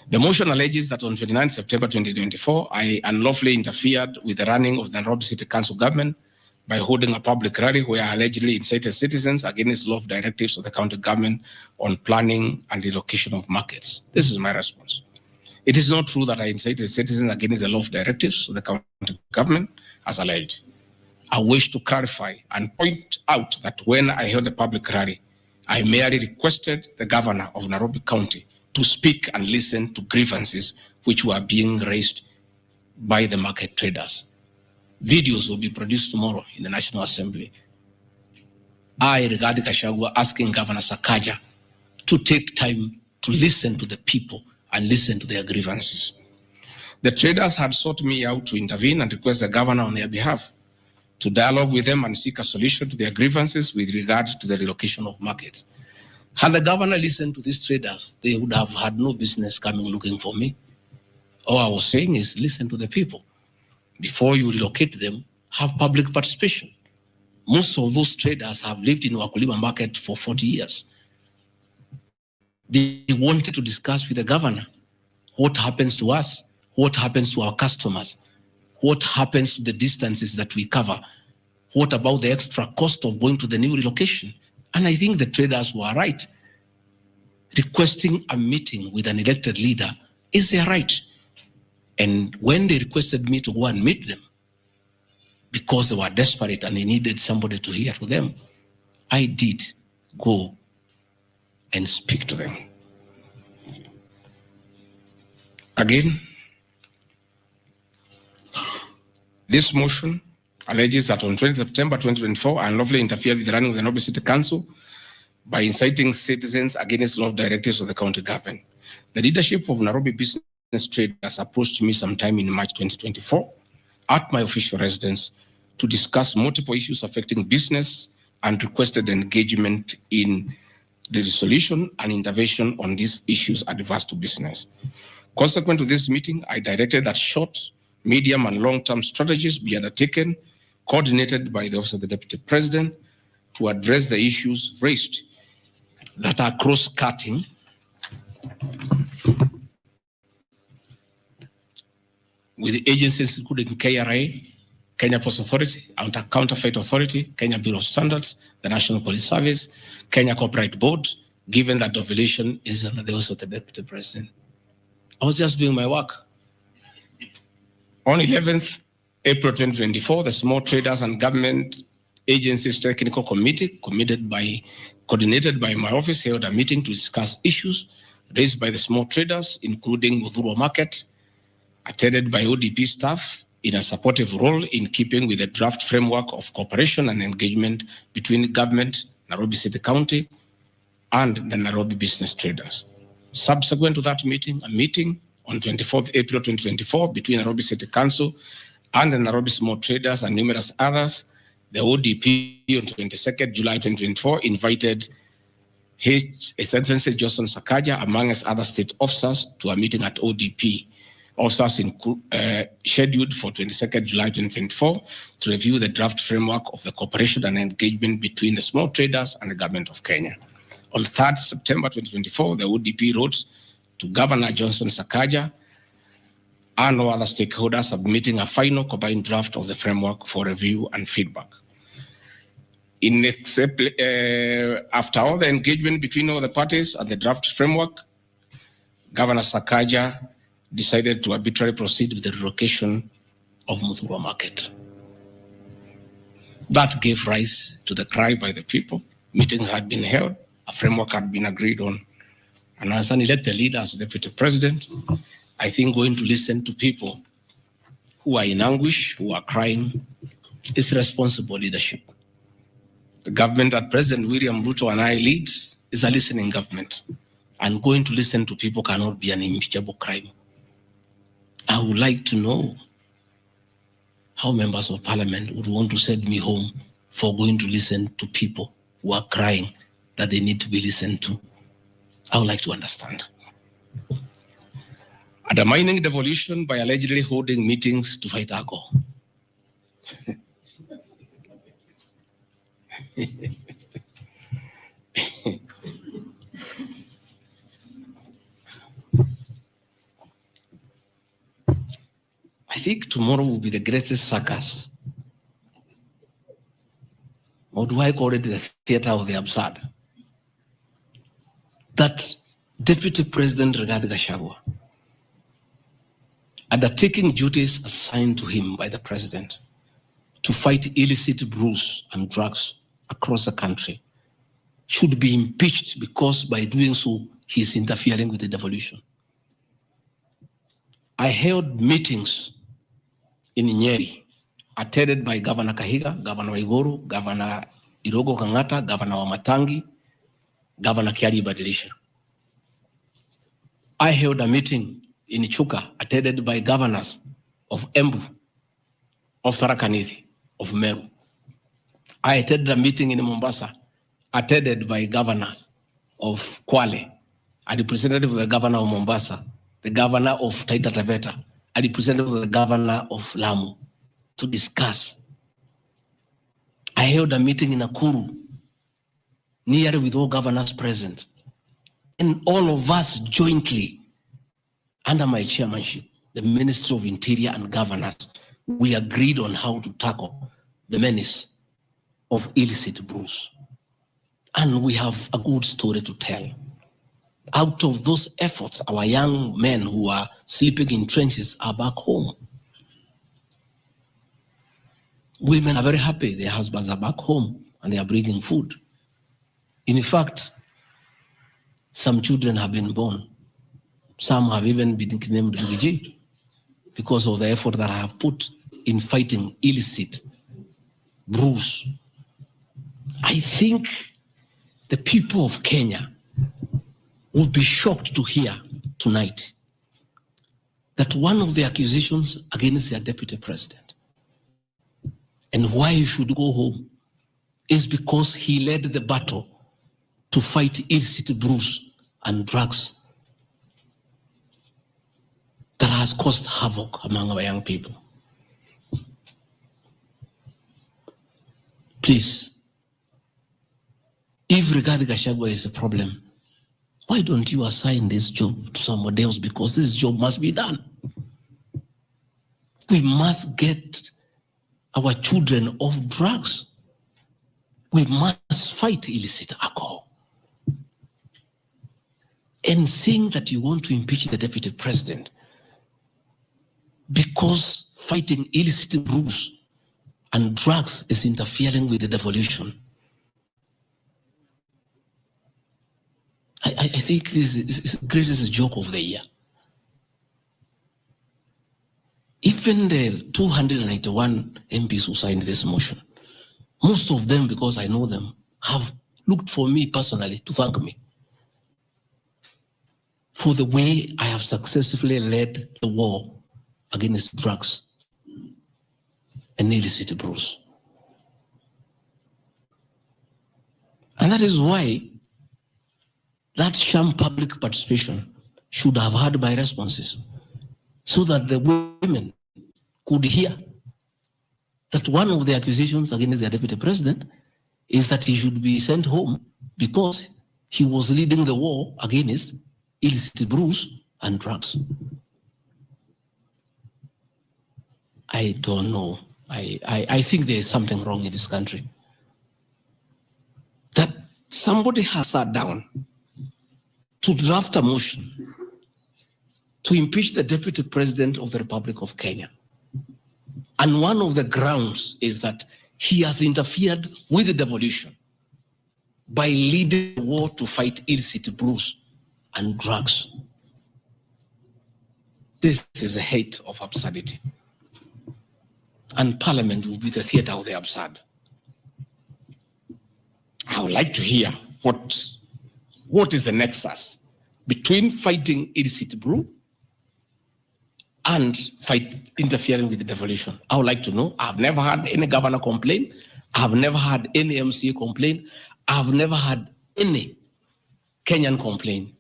The motion alleges that on 29 September 2024, I unlawfully interfered with the running of the Nairobi City Council government by holding a public rally where I allegedly incited citizens against law of directives of the county government on planning and relocation of markets. This is my response. It is not true that I incited citizens against the law of directives of the county government as alleged. I wish to clarify and point out that when I held the public rally, I merely requested the governor of Nairobi County to speak and listen to grievances which were being raised by the market traders. Videos will be produced tomorrow in the National Assembly. I, Rigathi Gachagua, asking Governor Sakaja to take time to listen to the people and listen to their grievances. The traders had sought me out to intervene and request the governor on their behalf to dialogue with them and seek a solution to their grievances with regard to the relocation of markets. Had the governor listened to these traders, they would have had no business coming looking for me. All I was saying is listen to the people. Before you relocate them, have public participation. Most of those traders have lived in Wakulima market for 40 years. They wanted to discuss with the governor what happens to us, what happens to our customers, what happens to the distances that we cover, what about the extra cost of going to the new relocation. And I think the traders were right. Requesting a meeting with an elected leader is their right. And when they requested me to go and meet them, because they were desperate and they needed somebody to hear to them, I did go and speak to them. Again, this motion alleges that on 20 September 2024, I unlawfully interfered with the running of the Nairobi City Council by inciting citizens against law directives of the county government. The leadership of Nairobi Business Traders approached me sometime in March 2024 at my official residence to discuss multiple issues affecting business and requested engagement in the resolution and intervention on these issues adverse to business. Consequent to this meeting, I directed that short, medium, and long-term strategies be undertaken, coordinated by the Office of the Deputy President, to address the issues raised that are cross-cutting with the agencies including KRA, Kenya Post Authority, Counterfeit Authority, Kenya Bureau of Standards, the National Police Service, Kenya Copyright Board, given that devolution is under the Office of the Deputy President. I was just doing my work. On 11th April 2024, the Small Traders and Government Agencies Technical Committee, coordinated by my office, held a meeting to discuss issues raised by the small traders, including Muthurwa Market, attended by ODP staff in a supportive role in keeping with the draft framework of cooperation and engagement between government, Nairobi City County, and the Nairobi business traders. Subsequent to that meeting, a meeting on 24th April 2024 between Nairobi City Council and the Nairobi small traders and numerous others, the ODP on 22nd July 2024 invited His Excellency Johnson Sakaja, amongst other state officers, to a meeting at ODP. Officers scheduled for 22nd July 2024 to review the draft framework of the cooperation and engagement between the small traders and the government of Kenya. On 3rd September 2024, the ODP wrote to Governor Johnson Sakaja and all other stakeholders, submitting a final combined draft of the framework for review and feedback. After all the engagement between all the parties and the draft framework, Governor Sakaja decided to arbitrarily proceed with the relocation of Muthurwa Market. That gave rise to the cry by the people. Meetings had been held, a framework had been agreed on. And as an elected leader, as Deputy President, I think going to listen to people who are in anguish, who are crying, is responsible leadership. The government that President William Ruto and I lead is a listening government. And going to listen to people cannot be an impeachable crime. I would like to know how members of parliament would want to send me home for going to listen to people who are crying that they need to be listened to. I would like to understand. Undermining devolution by allegedly holding meetings to fight alcohol. I think tomorrow will be the greatest circus. Or do I call it the theater of the absurd? That Deputy President Rigathi Gachagua, undertaking duties assigned to him by the President to fight illicit brews and drugs across the country, should be impeached because by doing so, he is interfering with the devolution. I held meetings in Nyeri, attended by Governor Kahiga, Governor Waiguru, Governor Irogo Kangata, Governor Wamatangi, Governor Kiari Badilisha. I held a meeting in Chuka, attended by governors of Embu, of Tharaka Nithi, of Meru. I attended a meeting in Mombasa, attended by governors of Kwale, a representative of the governor of Mombasa, the governor of Taita Taveta, a representative of the governor of Lamu, to discuss. I held a meeting in Nakuru, nearly with all governors present. And all of us jointly, under my chairmanship, the Ministry of Interior and Governors, we agreed on how to tackle the menace of illicit brews. And we have a good story to tell. Out of those efforts, our young men who are sleeping in trenches are back home. Women are very happy their husbands are back home and they are bringing food. In fact, some children have been born. Some have even been named refugee because of the effort that I have put in fighting illicit brews. I think the people of Kenya would be shocked to hear tonight that one of the accusations against their deputy president and why he should go home is because he led the battle to fight illicit brews and drugs that has caused havoc among our young people. Please, if Rigathi Gachagua is a problem, why don't you assign this job to somebody else? Because this job must be done. We must get our children off drugs. We must fight illicit alcohol. And saying that you want to impeach the deputy president because fighting illicit brews and drugs is interfering with the devolution. I think this is the greatest joke of the year. Even the 291 MPs who signed this motion, most of them, because I know them, have looked for me personally to thank me for the way I have successfully led the war against drugs and illicit brews. And that is why that sham public participation should have had my responses, so that the women could hear that one of the accusations against the deputy president is that he should be sent home because he was leading the war against illicit brews and drugs. I don't know. I think there is something wrong in this country. That somebody has sat down to draft a motion to impeach the deputy president of the Republic of Kenya. And one of the grounds is that he has interfered with the devolution by leading the war to fight illicit brews and drugs. This is a height of absurdity. And Parliament will be the theater of the absurd. I would like to hear what is the nexus between fighting illicit brew and interfering with the devolution. I would like to know. I've never had any governor complain. I've never had any MCA complain. I've never had any Kenyan complain.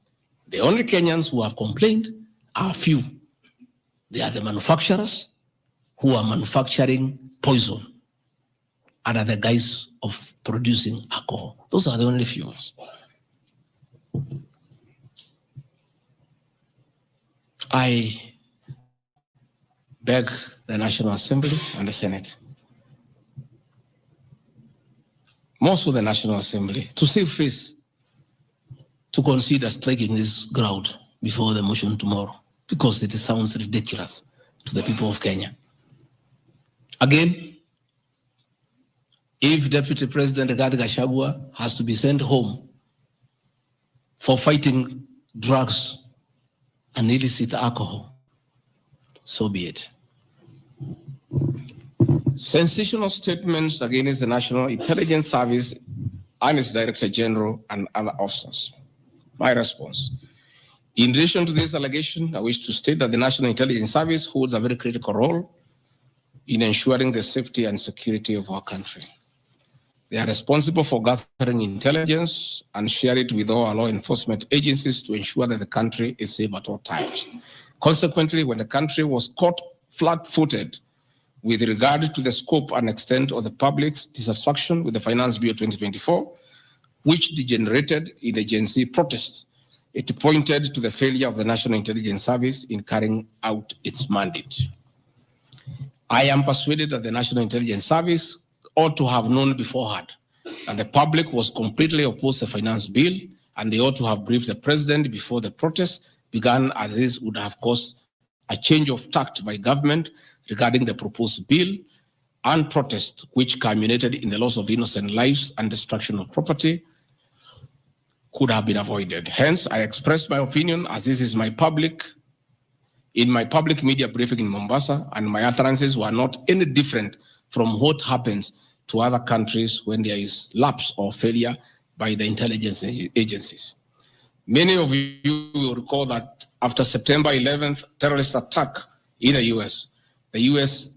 The only Kenyans who have complained are few. They are the manufacturers who are manufacturing poison under the guise of producing alcohol. Those are the only few ones. I beg the National Assembly and the Senate, most of the National Assembly, to save face, to consider striking this ground before the motion tomorrow, because it sounds ridiculous to the people of Kenya. Again, if Deputy President Gachagua'S has to be sent home for fighting drugs and illicit alcohol, so be it. Sensational statements against the National Intelligence Service and its Director General and other officers. My response. In relation to this allegation, I wish to state that the National Intelligence Service holds a very critical role in ensuring the safety and security of our country. They are responsible for gathering intelligence and share it with all our law enforcement agencies to ensure that the country is safe at all times. Consequently, when the country was caught flat-footed with regard to the scope and extent of the public's dissatisfaction with the Finance Bill 2024, which degenerated in the Gen Z protests, it pointed to the failure of the National Intelligence Service in carrying out its mandate. I am persuaded that the National Intelligence Service ought to have known beforehand that the public was completely opposed to the finance bill, and they ought to have briefed the president before the protests began, as this would have caused a change of tact by government regarding the proposed bill, and protest which culminated in the loss of innocent lives and destruction of property could have been avoided. Hence, I express my opinion, as this is in my public media briefing in Mombasa, and my utterances were not any different from what happens to other countries when there is lapse or failure by the intelligence agencies. Many of you will recall that after September 11th terrorist attack in the US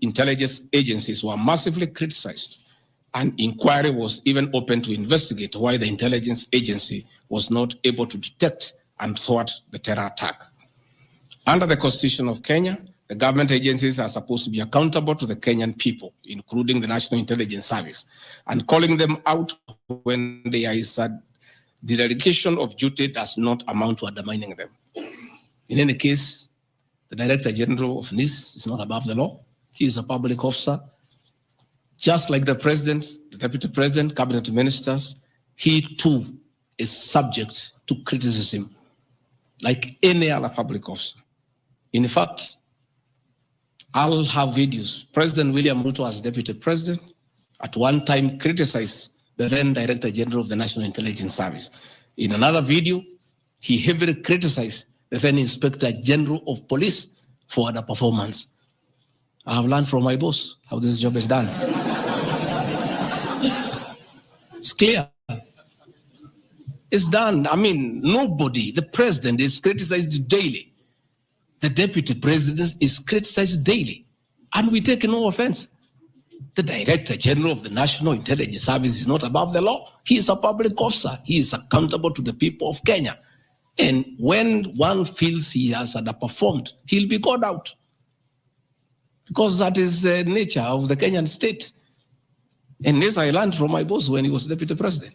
intelligence agencies were massively criticized, and inquiry was even open to investigate why the intelligence agency was not able to detect and thwart the terror attack. Under the Constitution of Kenya, the government agencies are supposed to be accountable to the Kenyan people, including the National Intelligence Service, and calling them out when there is the delegation of duty does not amount to undermining them. In any case, the Director General of NIS is not above the law. He is a public officer. Just like the President, the Deputy President, Cabinet Ministers, he too is subject to criticism like any other public officer. In fact, I'll have videos. President William Ruto, as deputy president, at one time criticized the then Director General of the National Intelligence Service. In another video, he heavily criticized the then Inspector General of Police for underperformance. I have learned from my boss how this job is done. It's clear. It's done. I mean, nobody, the president is criticized daily. The deputy president is criticized daily. And we take no offense. The Director General of the National Intelligence Service is not above the law. He is a public officer. He is accountable to the people of Kenya. And when one feels he has underperformed, he'll be called out. Because that is the nature of the Kenyan state. And this I learned from my boss when he was deputy president.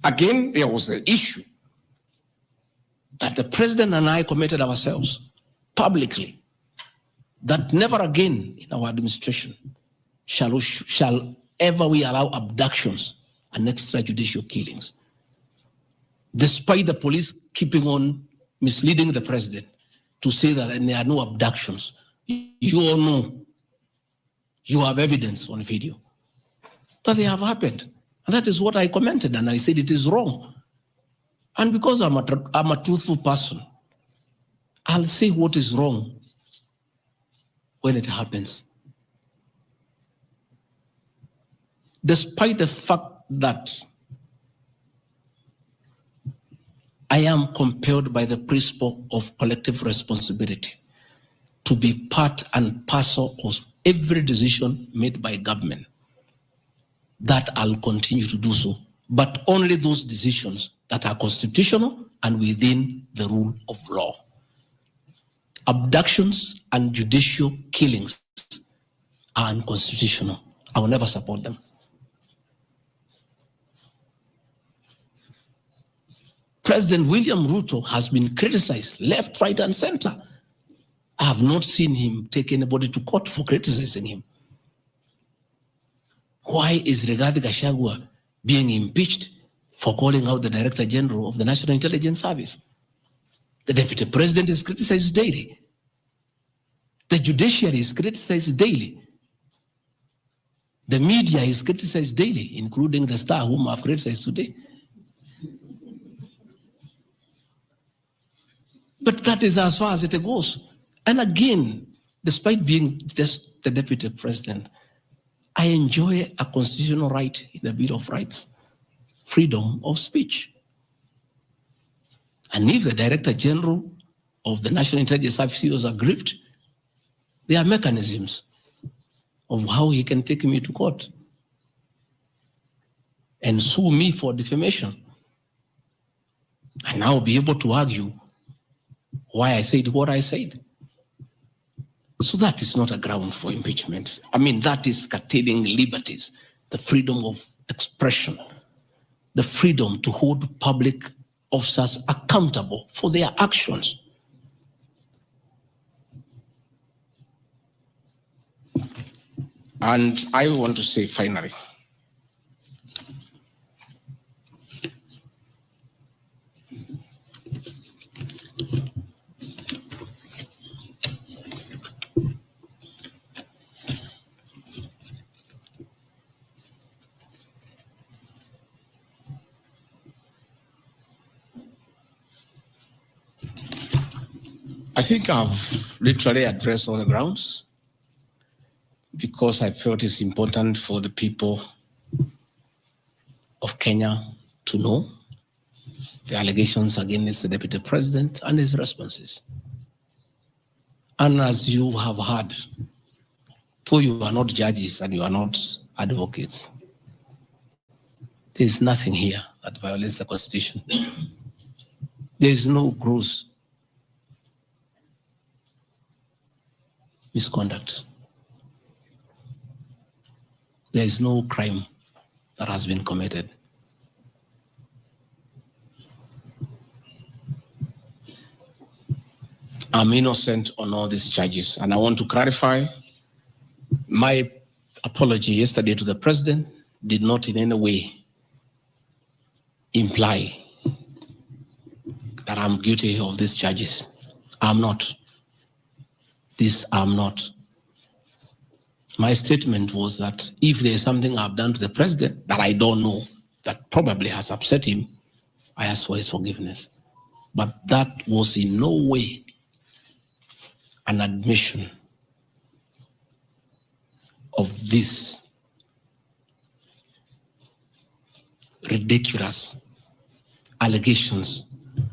Again, there was an issue that the president and I committed ourselves publicly that never again in our administration shall ever we allow abductions and extrajudicial killings. Despite the police keeping on misleading the president to say that there are no abductions, you all know, you have evidence on video that they have happened. And that is what I commented, and I said it is wrong. And because I'm a truthful person, I'll say what is wrong when it happens. Despite the fact that I am compelled by the principle of collective responsibility to be part and parcel of every decision made by government, that I'll continue to do so, but only those decisions that are constitutional and within the rule of law. Abductions and judicial killings are unconstitutional. I will never support them. President William Ruto has been criticized left, right, and center. I have not seen him take anybody to court for criticizing him. Why is Rigathi Gachagua being impeached for calling out the Director General of the National Intelligence Service? The Deputy President is criticized daily. The judiciary is criticized daily. The media is criticized daily, including the Star, whom I've criticized today. But that is as far as it goes. And again, despite being just the Deputy President, I enjoy a constitutional right in the Bill of Rights, freedom of speech. And if the Director General of the National Intelligence Service was aggrieved, there are mechanisms of how he can take me to court and sue me for defamation. And I'll be able to argue why I said what I said. So that is not a ground for impeachment. I mean, that is curtailing liberties, the freedom of expression, the freedom to hold public officers accountable for their actions. And I want to say finally, I think I've literally addressed all the grounds because I felt it's important for the people of Kenya to know the allegations against the Deputy President and his responses. And as you have heard, though you are not judges and you are not advocates, there is nothing here that violates the Constitution. There is no gross misconduct. There is no crime that has been committed. I'm innocent on all these charges, and I want to clarify my apology yesterday to the president did not in any way imply that I'm guilty of these charges. I'm not. This I'm not. My statement was that if there's something I've done to the president that I don't know, that probably has upset him, I ask for his forgiveness. But that was in no way an admission of this ridiculous allegations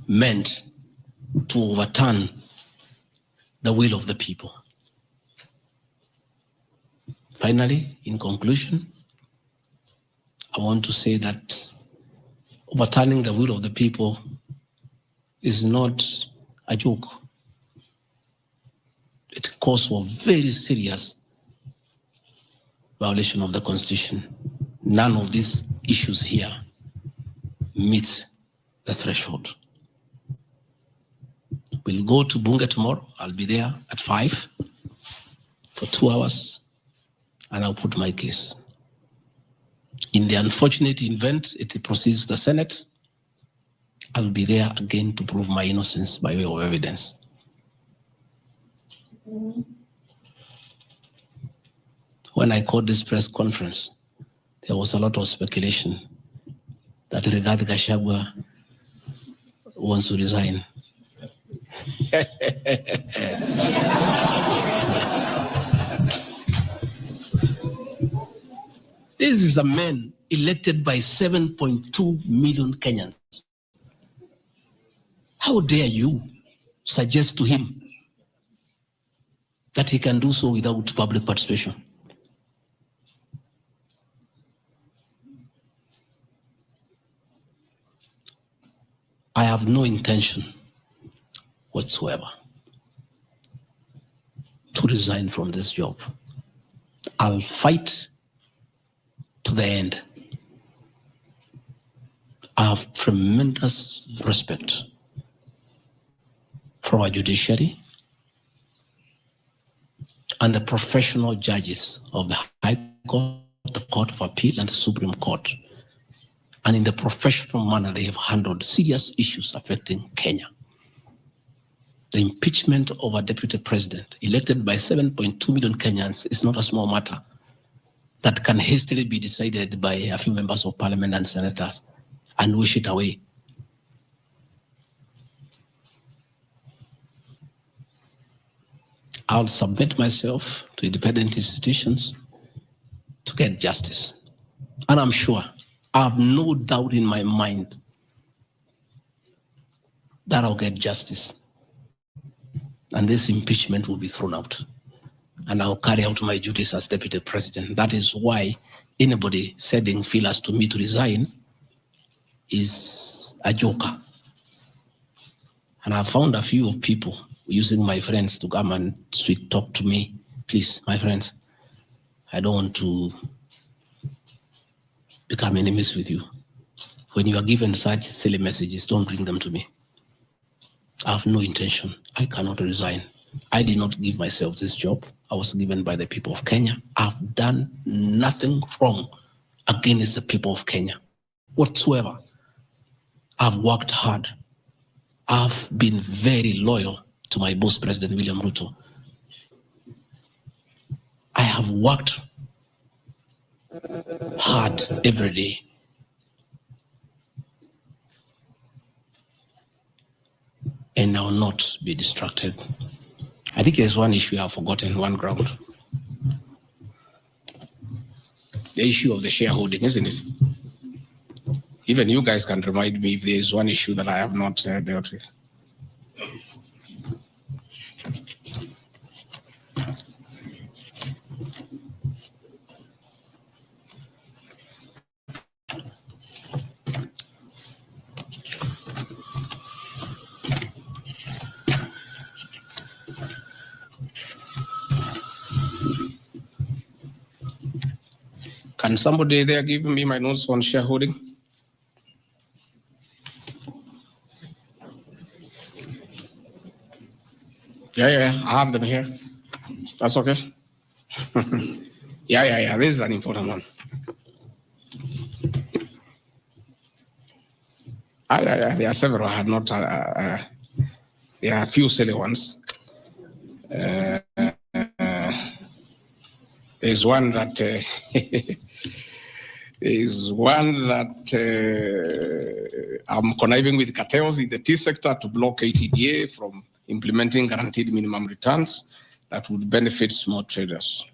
meant to overturn the will of the people. Finally, in conclusion, I want to say that overturning the will of the people is not a joke. It calls for very serious violation of the Constitution. None of these issues here meet the threshold. We'll go to Bunge tomorrow. I'll be there at 5 for 2 hours, and I'll put my case. In the unfortunate event it proceeds to the Senate, I'll be there again to prove my innocence by way of evidence. When I called this press conference, there was a lot of speculation that Rigathi Gachagua wants to resign. This is a man elected by 7.2 million Kenyans. How dare you suggest to him that he can do so without public participation? I have no intention whatsoever to resign from this job. I'll fight to the end. I have tremendous respect for our judiciary and the professional judges of the High Court, the Court of Appeal, and the Supreme Court. And in the professional manner, they have handled serious issues affecting Kenya. The impeachment of a deputy president elected by 7.2 million Kenyans is not a small matter that can hastily be decided by a few members of parliament and senators and wish it away. I'll submit myself to independent institutions to get justice. And I'm sure, I have no doubt in my mind that I'll get justice. And this impeachment will be thrown out. And I'll carry out my duties as deputy president. That is why anybody sending feelers to me to resign is a joker. And I found a few of people using my friends to come and sweet talk to me. Please, my friends, I don't want to become enemies with you. When you are given such silly messages, don't bring them to me. I have no intention. I cannot resign. I did not give myself this job. I was given by the people of Kenya. I've done nothing wrong against the people of Kenya whatsoever. I've worked hard. I've been very loyal to my boss, President William Ruto. I have worked hard every day. And I will not be distracted. I think there's one issue I've forgotten, one ground. The issue of the shareholding, isn't it? Even you guys can remind me if there's one issue that I have not dealt with. Can somebody there give me my notes on shareholding? Yeah, I have them here. That's okay. Yeah. This is an important one. There are several. I had not. There are a few silly ones. is one that I'm conniving with cartels in the tea sector to block ATDA from implementing guaranteed minimum returns that would benefit small traders.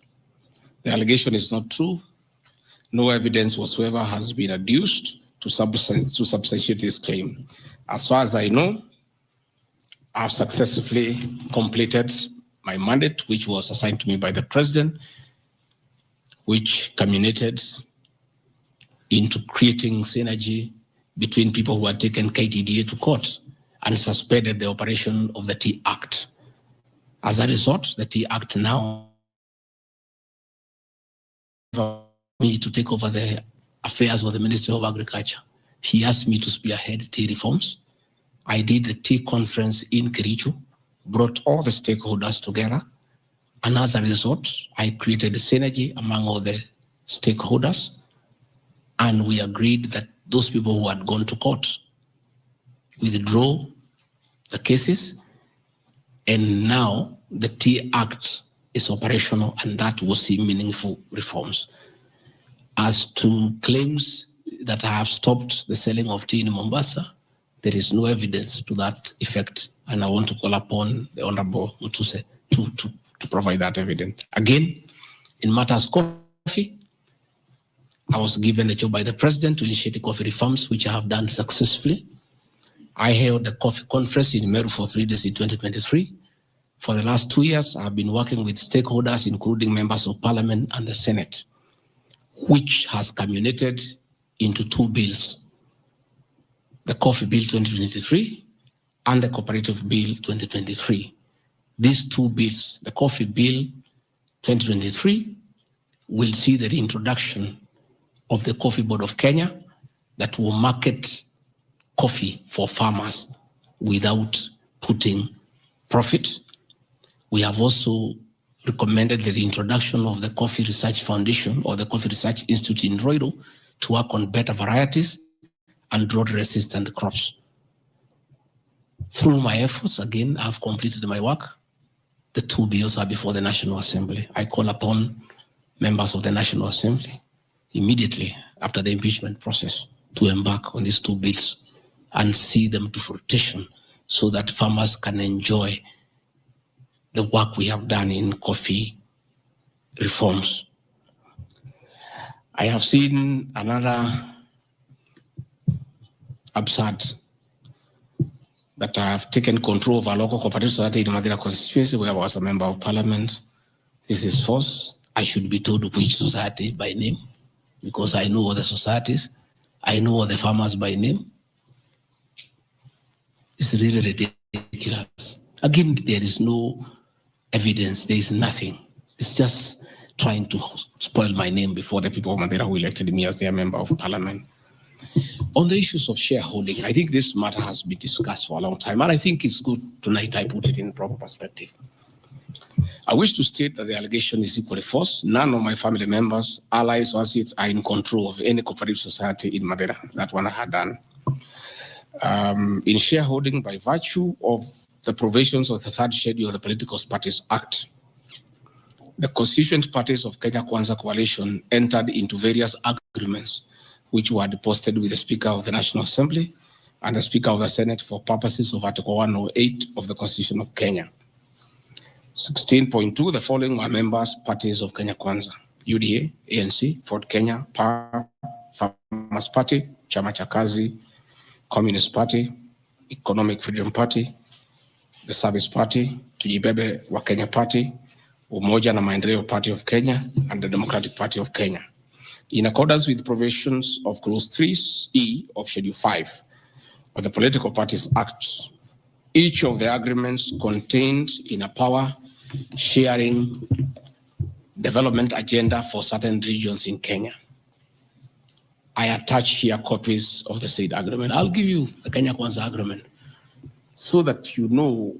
The allegation is not true. No evidence whatsoever has been adduced to substantiate this claim. As far as I know, I've successfully completed my mandate, which was assigned to me by the president, which culminated into creating synergy between people who had taken KTDA to court and suspended the operation of the Tea Act. As a result, the Tea Act now me to take over the affairs of the Ministry of Agriculture. He asked me to spearhead tea reforms. I did the tea conference in Kericho, brought all the stakeholders together, and as a result, I created a synergy among all the stakeholders, and we agreed that those people who had gone to court withdraw the cases, and now the Tea Act is operational, and that will see meaningful reforms. As to claims that I have stopped the selling of tea in Mombasa, there is no evidence to that effect, and I want to call upon the Honorable Mutuse to provide that evidence. Again, in matters coffee, I was given a job by the president to initiate the coffee reforms, which I have done successfully. I held the coffee conference in Meru for 3 days in 2023. For the last 2 years, I've been working with stakeholders, including members of parliament and the Senate, which has culminated into 2 bills, the Coffee Bill 2023 and the Cooperative Bill 2023. These 2 bills, the Coffee Bill 2023 will see the reintroduction of the Coffee Board of Kenya that will market coffee for farmers without putting profit. We have also recommended the reintroduction of the Coffee Research Foundation or the Coffee Research Institute in Roiro to work on better varieties and drought-resistant crops. Through my efforts, again, I've completed my work. The 2 bills are before the National Assembly. I call upon members of the National Assembly immediately after the impeachment process to embark on these 2 bills and see them to fruition so that farmers can enjoy the work we have done in coffee reforms. I have seen another absurd that I have taken control of a local cooperative society in Madera constituency where I was a member of parliament. This is false. I should be told which society by name because I know all the societies. I know all the farmers by name. It's really ridiculous. Again, there is no evidence. There is nothing. It's just trying to spoil my name before the people of Madera who elected me as their member of parliament. On the issues of shareholding, I think this matter has been discussed for a long time, and I think it's good tonight I put it in proper perspective. I wish to state that the allegation is equally false. None of my family members, allies, or associates are in control of any cooperative society in Madera. That one I had done. In shareholding by virtue of the provisions of the 3rd schedule of the Political Parties Act, the constituent parties of Kenya Kwanza Coalition entered into various agreements which were deposited with the Speaker of the National Assembly and the Speaker of the Senate for purposes of Article 108 of the Constitution of Kenya. 16.2, the following are members, parties of Kenya Kwanza: UDA, ANC, Ford Kenya, PAR, Farmers Party, Chama cha Kazi, Communist Party, Economic Freedom Party, the Service Party, Tujibebe wa Kenya Party, Umoja na Maendeleo Party of Kenya, and the Democratic Party of Kenya. In accordance with the provisions of Clause 3E of Schedule 5 of the Political Parties Act, each of the agreements contained in a power-sharing development agenda for certain regions in Kenya. I attach here copies of the said agreement. I'll give you the Kenya Kwanza agreement so that you know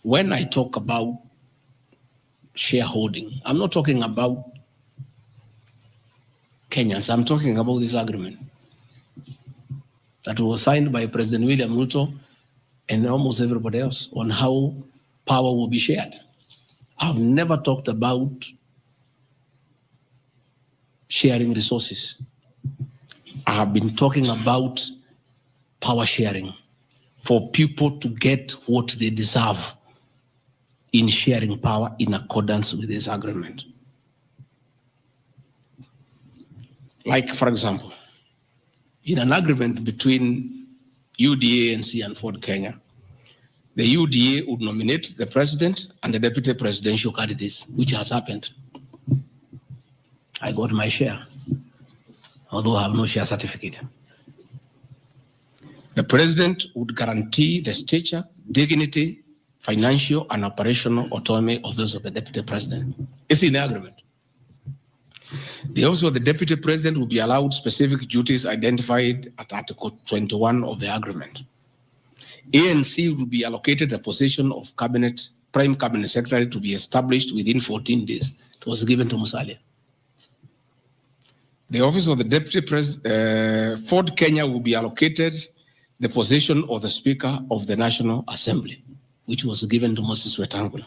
when I talk about shareholding, I'm not talking about Kenyans. I'm talking about this agreement that was signed by President William Ruto and almost everybody else on how power will be shared. I've never talked about sharing resources. I have been talking about power sharing for people to get what they deserve in sharing power in accordance with this agreement. Like, for example, in an agreement between UDA, ANC, and Ford Kenya, the UDA would nominate the president and the deputy presidential candidates, which has happened. I got my share, although I have no share certificate. The president would guarantee the stature, dignity, financial and operational autonomy of those of the deputy president. It's in the agreement. The office of the deputy president will be allowed specific duties identified at Article 21 of the agreement. ANC will be allocated the position of prime cabinet secretary to be established within 14 days. It was given to Musalia. The office of the deputy president, Ford Kenya will be allocated the position of the Speaker of the National Assembly, which was given to Moses Wetangula.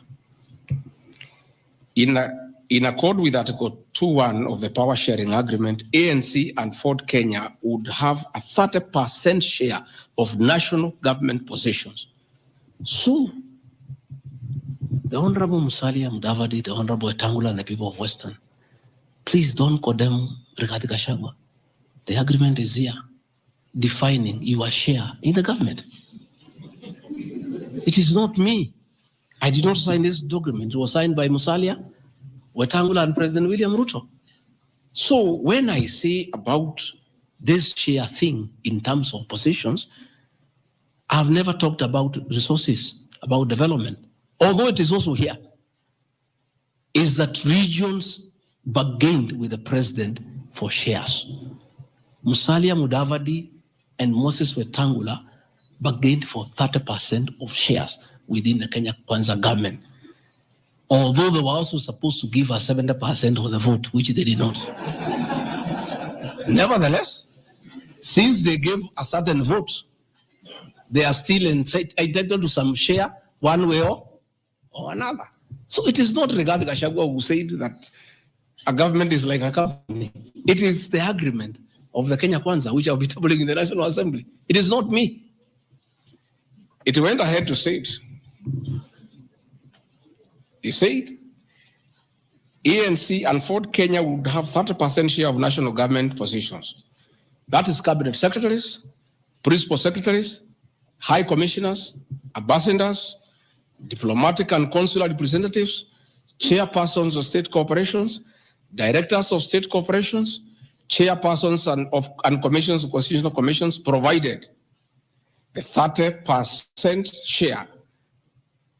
In accord with Article 2.1 of the Power Sharing Agreement, ANC and Ford Kenya would have a 30% share of national government positions. So, the Honorable Musalia Mudavadi, the Honorable Wetangula, and the people of Western, please don't condemn Rigathi Gachagua. The agreement is here, defining your share in the government. It is not me. I did not sign this document. It was signed by Musalia, Wetangula, and President William Ruto. So when I say about this share thing in terms of positions, I've never talked about resources, about development, although it is also here, is that regions bargained with the president for shares. Musalia Mudavadi and Moses Wetangula bargained for 30% of shares within the Kenya Kwanza government, although they were also supposed to give us 70% of the vote, which they did not. Nevertheless, since they gave a certain vote, they are still entitled to some share one way or another. So it is not Rigathi Gachagua who said that a government is like a company. It is the agreement of the Kenya Kwanza, which I'll be tabling in the National Assembly. It is not me. It went ahead to say it. He said, ANC and Ford Kenya would have 30% share of national government positions. That is cabinet secretaries, principal secretaries, high commissioners, ambassadors, diplomatic and consular representatives, chairpersons of state corporations, directors of state corporations, chairpersons and commissions of constitutional commissions, provided the 30% share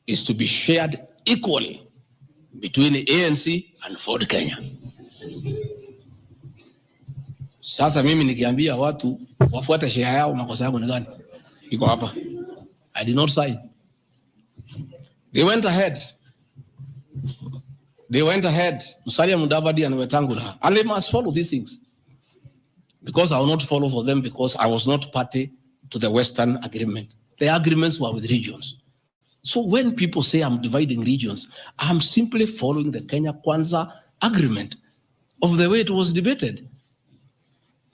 is to be shared equally between the ANC and Ford Kenya. Sasa mimi nikiambia watu wafuate share yao, makosa yao ni gani? Iko hapa. I did not sign. They went ahead. Musalia Mudavadi and Wetangula, and they must follow these things. Because I will not follow for them because I was not party to the Western agreement. The agreements were with regions. So when people say I'm dividing regions, I'm simply following the Kenya Kwanza agreement of the way it was debated.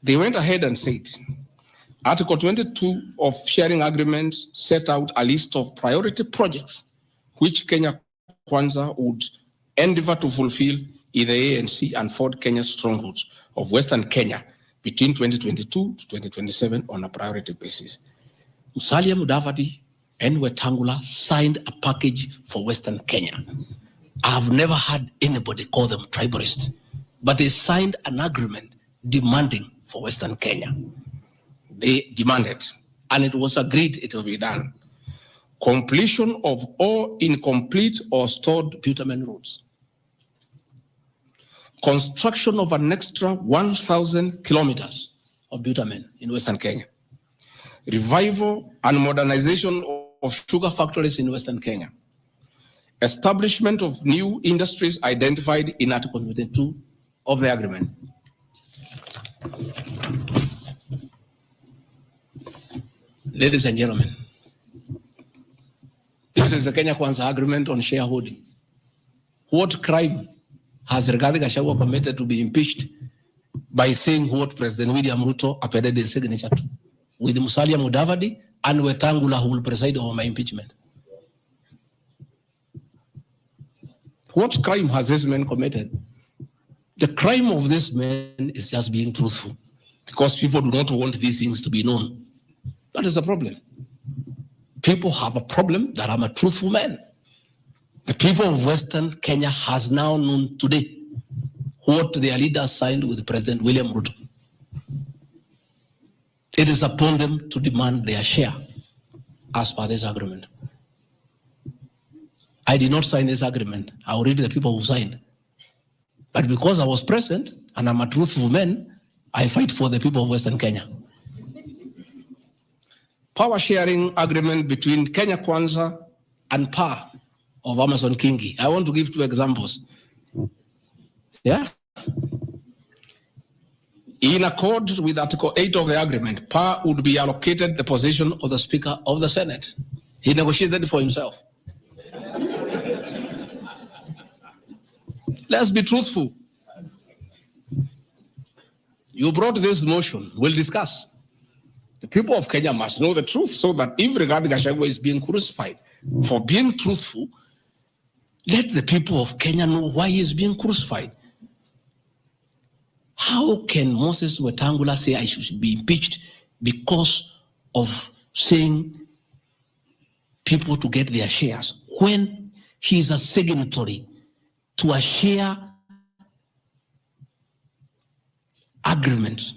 They went ahead and said, Article 22 of sharing agreement set out a list of priority projects which Kenya Kwanza would endeavor to fulfill in the ANC and Ford Kenya strongholds of Western Kenya between 2022 to 2027 on a priority basis. Musalia Mudavadi and Wetangula signed a package for Western Kenya. I've never had anybody call them tribalists, but they signed an agreement demanding for Western Kenya. They demanded, and it was agreed it will be done. Completion of all incomplete or stored bitumen roads. Construction of an extra 1,000 kilometers of bitumen in Western Kenya. Revival and modernization of sugar factories in Western Kenya. Establishment of new industries identified in Article 22 of the agreement. Ladies and gentlemen, this is the Kenya Kwanza agreement on shareholding. What crime has Rigathi Gachagua committed to be impeached by saying what President William Ruto appended his signature to, with Musalia Mudavadi and Wetangula, who will preside over my impeachment. What crime has this man committed? The crime of this man is just being truthful, because people do not want these things to be known. That is the problem. People have a problem that I'm a truthful man. The people of Western Kenya has now known today what their leaders signed with President William Ruto. It is upon them to demand their share as per this agreement. I did not sign this agreement. I will read the people who signed. But because I was present and I'm a truthful man, I fight for the people of Western Kenya. Power sharing agreement between Kenya Kwanza and PA of Amason Kingi. I want to give 2 examples. Yeah. In accord with Article 8 of the agreement, PA would be allocated the position of the Speaker of the Senate. He negotiated for himself. Let's be truthful. You brought this motion. We'll discuss. The people of Kenya must know the truth, so that if Rigathi Gachagua is being crucified for being truthful, let the people of Kenya know why he is being crucified. How can Moses Wetangula say I should be impeached because of saying people to get their shares, when he is a signatory to a share agreement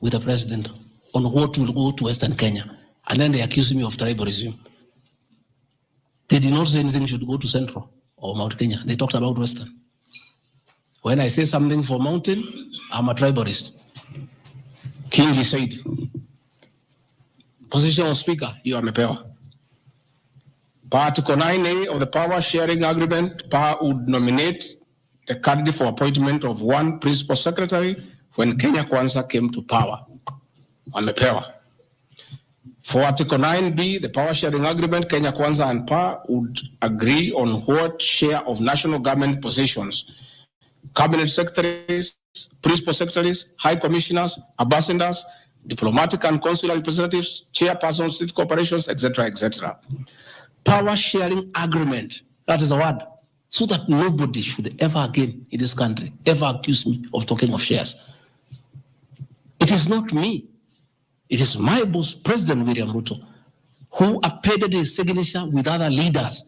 with the president on what will go to Western Kenya? And then they accuse me of tribalism. They did not say anything should go to Central or Mount Kenya. They talked about Western. When I say something for Mountain, I'm a tribalist. Kingi said, position of Speaker, you are Mepewa. Article 9A of the Power Sharing Agreement, PA would nominate the candidate for appointment of 1 principal secretary when Kenya Kwanza came to power. Amepewa. For Article 9B, the Power Sharing Agreement, Kenya Kwanza and PA would agree on what share of national government positions, cabinet secretaries, principal secretaries, high commissioners, ambassadors, diplomatic and consular representatives, chairpersons, state corporations, etc., etc. Power sharing agreement, that is the word, so that nobody should ever again in this country ever accuse me of talking of shares. It is not me. It is my boss, President William Ruto, who appended his signature with other leaders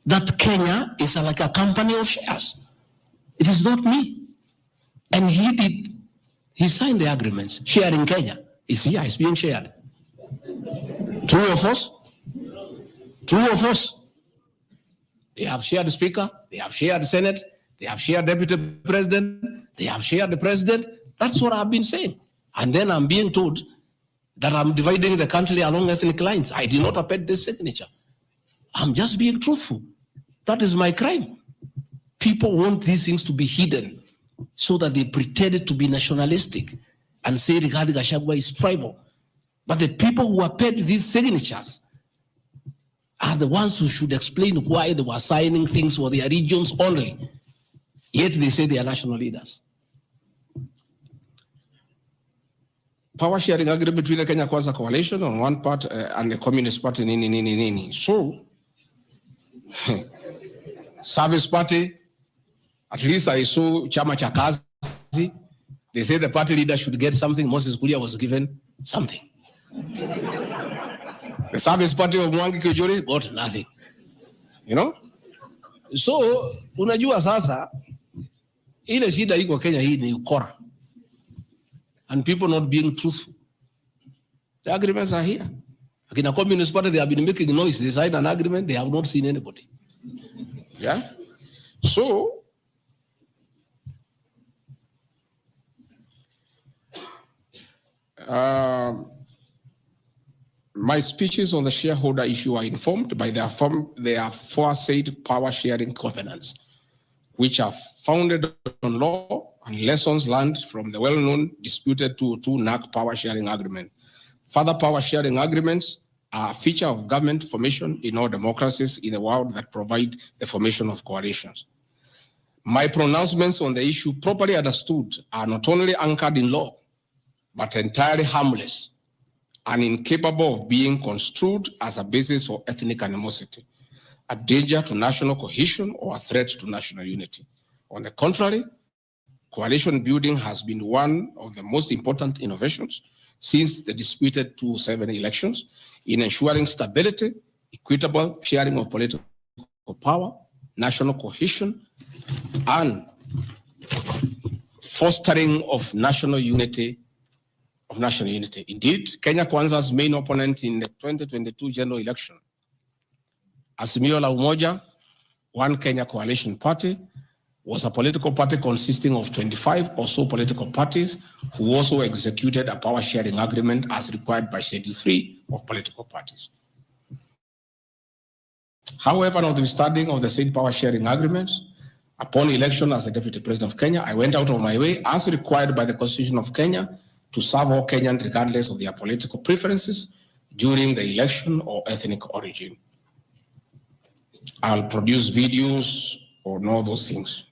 that Kenya is like a company of shares. It is not me. And he signed the agreements. Sharing Kenya is here, it's being shared. True of us? True of us. They have shared Speaker, they have shared Senate, they have shared Deputy President, they have shared the President. That's what I've been saying. And then I'm being told that I'm dividing the country along ethnic lines. I did not append this signature. I'm just being truthful. That is my crime. People want these things to be hidden so that they pretend to be nationalistic and say Rigathi Gachagua is tribal. But the people who append these signatures are the ones who should explain why they were signing things for their regions only. Yet they say they are national leaders. Power sharing agreement between the Kenya Kwanza coalition on one part and the Communist Party, nini. So, Service Party, at least I saw Chama cha Kazi. They say the party leader should get something. Moses Kuria was given something. The Service Party of Mwangi Kejori got nothing. You know? So, unajua sasa, ile shida iko Kenya hii ni ukora. And people not being truthful. The agreements are here. Like in a Communist Party, they have been making noise. They signed an agreement, they have not seen anybody. Yeah? So, my speeches on the shareholder issue are informed by their aforesaid power sharing covenants, which are founded on law and lessons learned from the well-known disputed 202 NAC power sharing agreement. Further power sharing agreements are a feature of government formation in all democracies in the world that provide the formation of coalitions. My pronouncements on the issue, properly understood, are not only anchored in law, but entirely harmless and incapable of being construed as a basis for ethnic animosity, a danger to national cohesion, or a threat to national unity. On the contrary, coalition building has been one of the most important innovations since the disputed 2007 elections in ensuring stability, equitable sharing of political power, national cohesion, and fostering of national unity. Indeed, Kenya Kwanza's main opponent in the 2022 general election, Azimio la Umoja, One Kenya Coalition Party, was a political party consisting of 25 or so political parties who also executed a power sharing agreement as required by Schedule 3 of political parties. However, notwithstanding of the said power sharing agreements, upon election as the Deputy President of Kenya, I went out of my way, as required by the Constitution of Kenya, to serve all Kenyans regardless of their political preferences during the election or ethnic origin. I'll produce videos or all those things.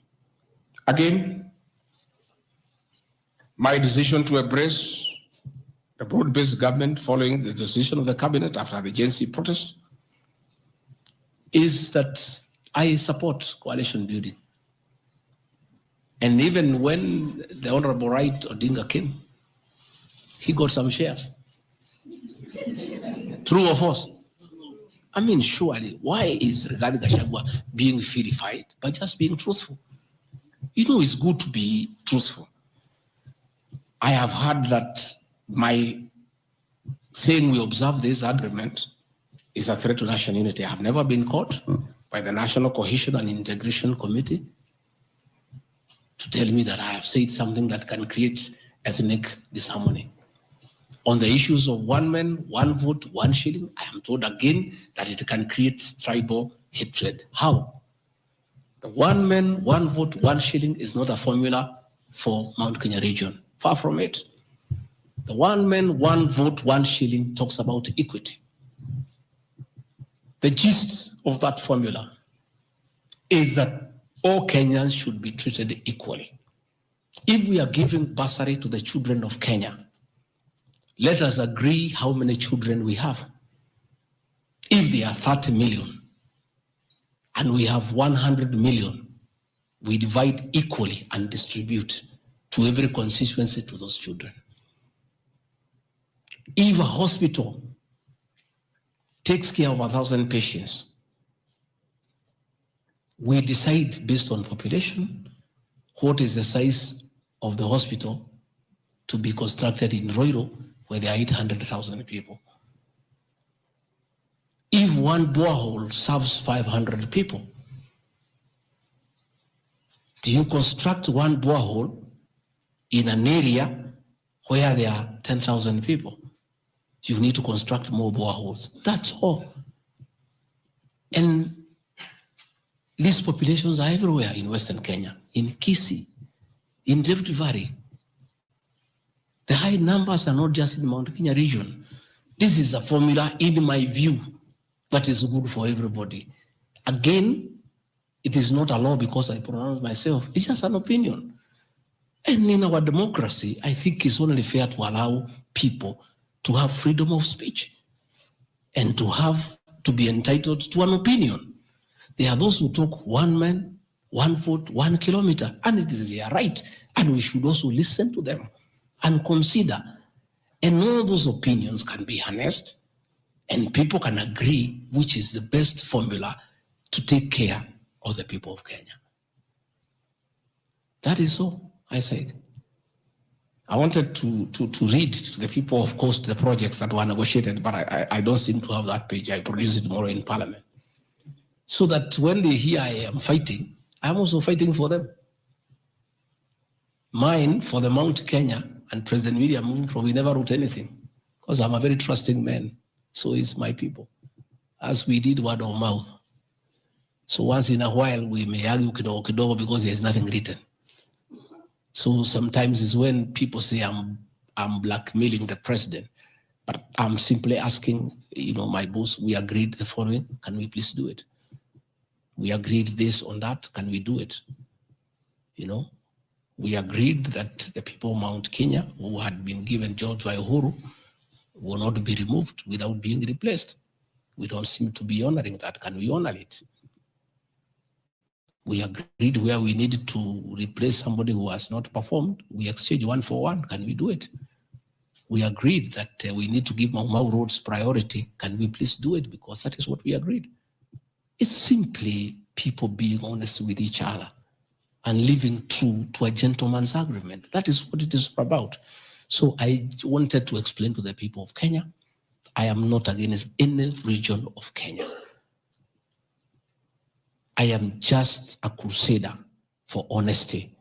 Again, my decision to embrace the broad-based government following the decision of the cabinet after the Gen Z protest is that I support coalition building. And even when the Honorable Right Odinga came, he got some shares. True or false? I mean, surely, why is Rigathi Gachagua being vilified by just being truthful? You know, it's good to be truthful. I have heard that my saying we observe this agreement is a threat to national unity. I have never been caught by the National Cohesion and Integration Committee to tell me that I have said something that can create ethnic disharmony. On the issues of one man, one vote, one shilling, I am told again that it can create tribal hatred. How? The one man, one vote, one shilling is not a formula for Mount Kenya region. Far from it. The one man, one vote, one shilling talks about equity. The gist of that formula is that all Kenyans should be treated equally. If we are giving bursary to the children of Kenya, let us agree how many children we have. If there are 30 million and we have 100 million, we divide equally and distribute to every constituency to those children. If a hospital takes care of 1,000 patients, we decide based on population what is the size of the hospital to be constructed in Roiro, where there are 800,000 people. If one borehole serves 500 people, do you construct one borehole in an area where there are 10,000 people? You need to construct more boreholes. That's all. And these populations are everywhere in Western Kenya, in Kisii, in Rift Valley. The high numbers are not just in Mount Kenya region. This is a formula, in my view, that is good for everybody. Again, it is not a law because I pronounce myself. It's just an opinion. And in our democracy, I think it's only fair to allow people to have freedom of speech and to be entitled to an opinion. There are those who talk one man, one vote, 1 kilometer, and it is their right. And we should also listen to them and consider. And all those opinions can be harnessed and people can agree which is the best formula to take care of the people of Kenya. That is all I said. I wanted to read to the people, of course, the projects that were negotiated, but I don't seem to have that page. I produce it tomorrow in Parliament. So that when they hear I am fighting, I'm also fighting for them. Mine, for the Mount Kenya, and President William Ruto, we never wrote anything because I'm a very trusting man. So is my people, as we did word of mouth. So once in a while, we may argue kidogo because there's nothing written. So sometimes it's when people say I'm blackmailing the president, but I'm simply asking, my boss, we agreed the following, can we please do it? We agreed this on that, can we do it? You know, we agreed that the people of Mount Kenya who had been given jobs by Uhuru will not be removed without being replaced. We don't seem to be honoring that. Can we honor it? We agreed where we needed to replace somebody who has not performed. We exchange 1 for 1. Can we do it? We agreed that we need to give Mau roads priority. Can we please do it? Because that is what we agreed. It's simply people being honest with each other and living true to a gentleman's agreement. That is what it is about. So I wanted to explain to the people of Kenya, I am not against any region of Kenya. I am just a crusader for honesty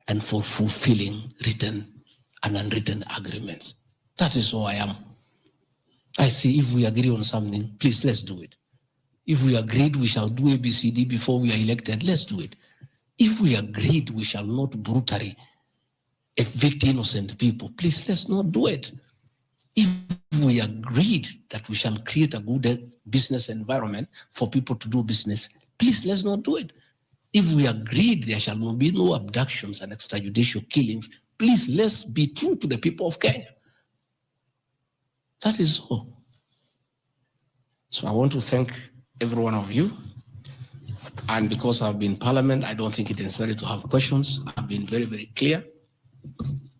and for fulfilling written and unwritten agreements. That is all I am. I say, if we agree on something, please, let's do it. If we agreed we shall do ABCD before we are elected, let's do it. If we agreed we shall not brutally evict innocent people, please, let's not do it. If we agreed that we shall create a good business environment for people to do business, please, let's not do it. If we agreed there shall be no abductions and extrajudicial killings, please, let's be true to the people of Kenya. That is all. So I want to thank every one of you. And because I've been in Parliament, I don't think it's necessary to have questions. I've been very, very clear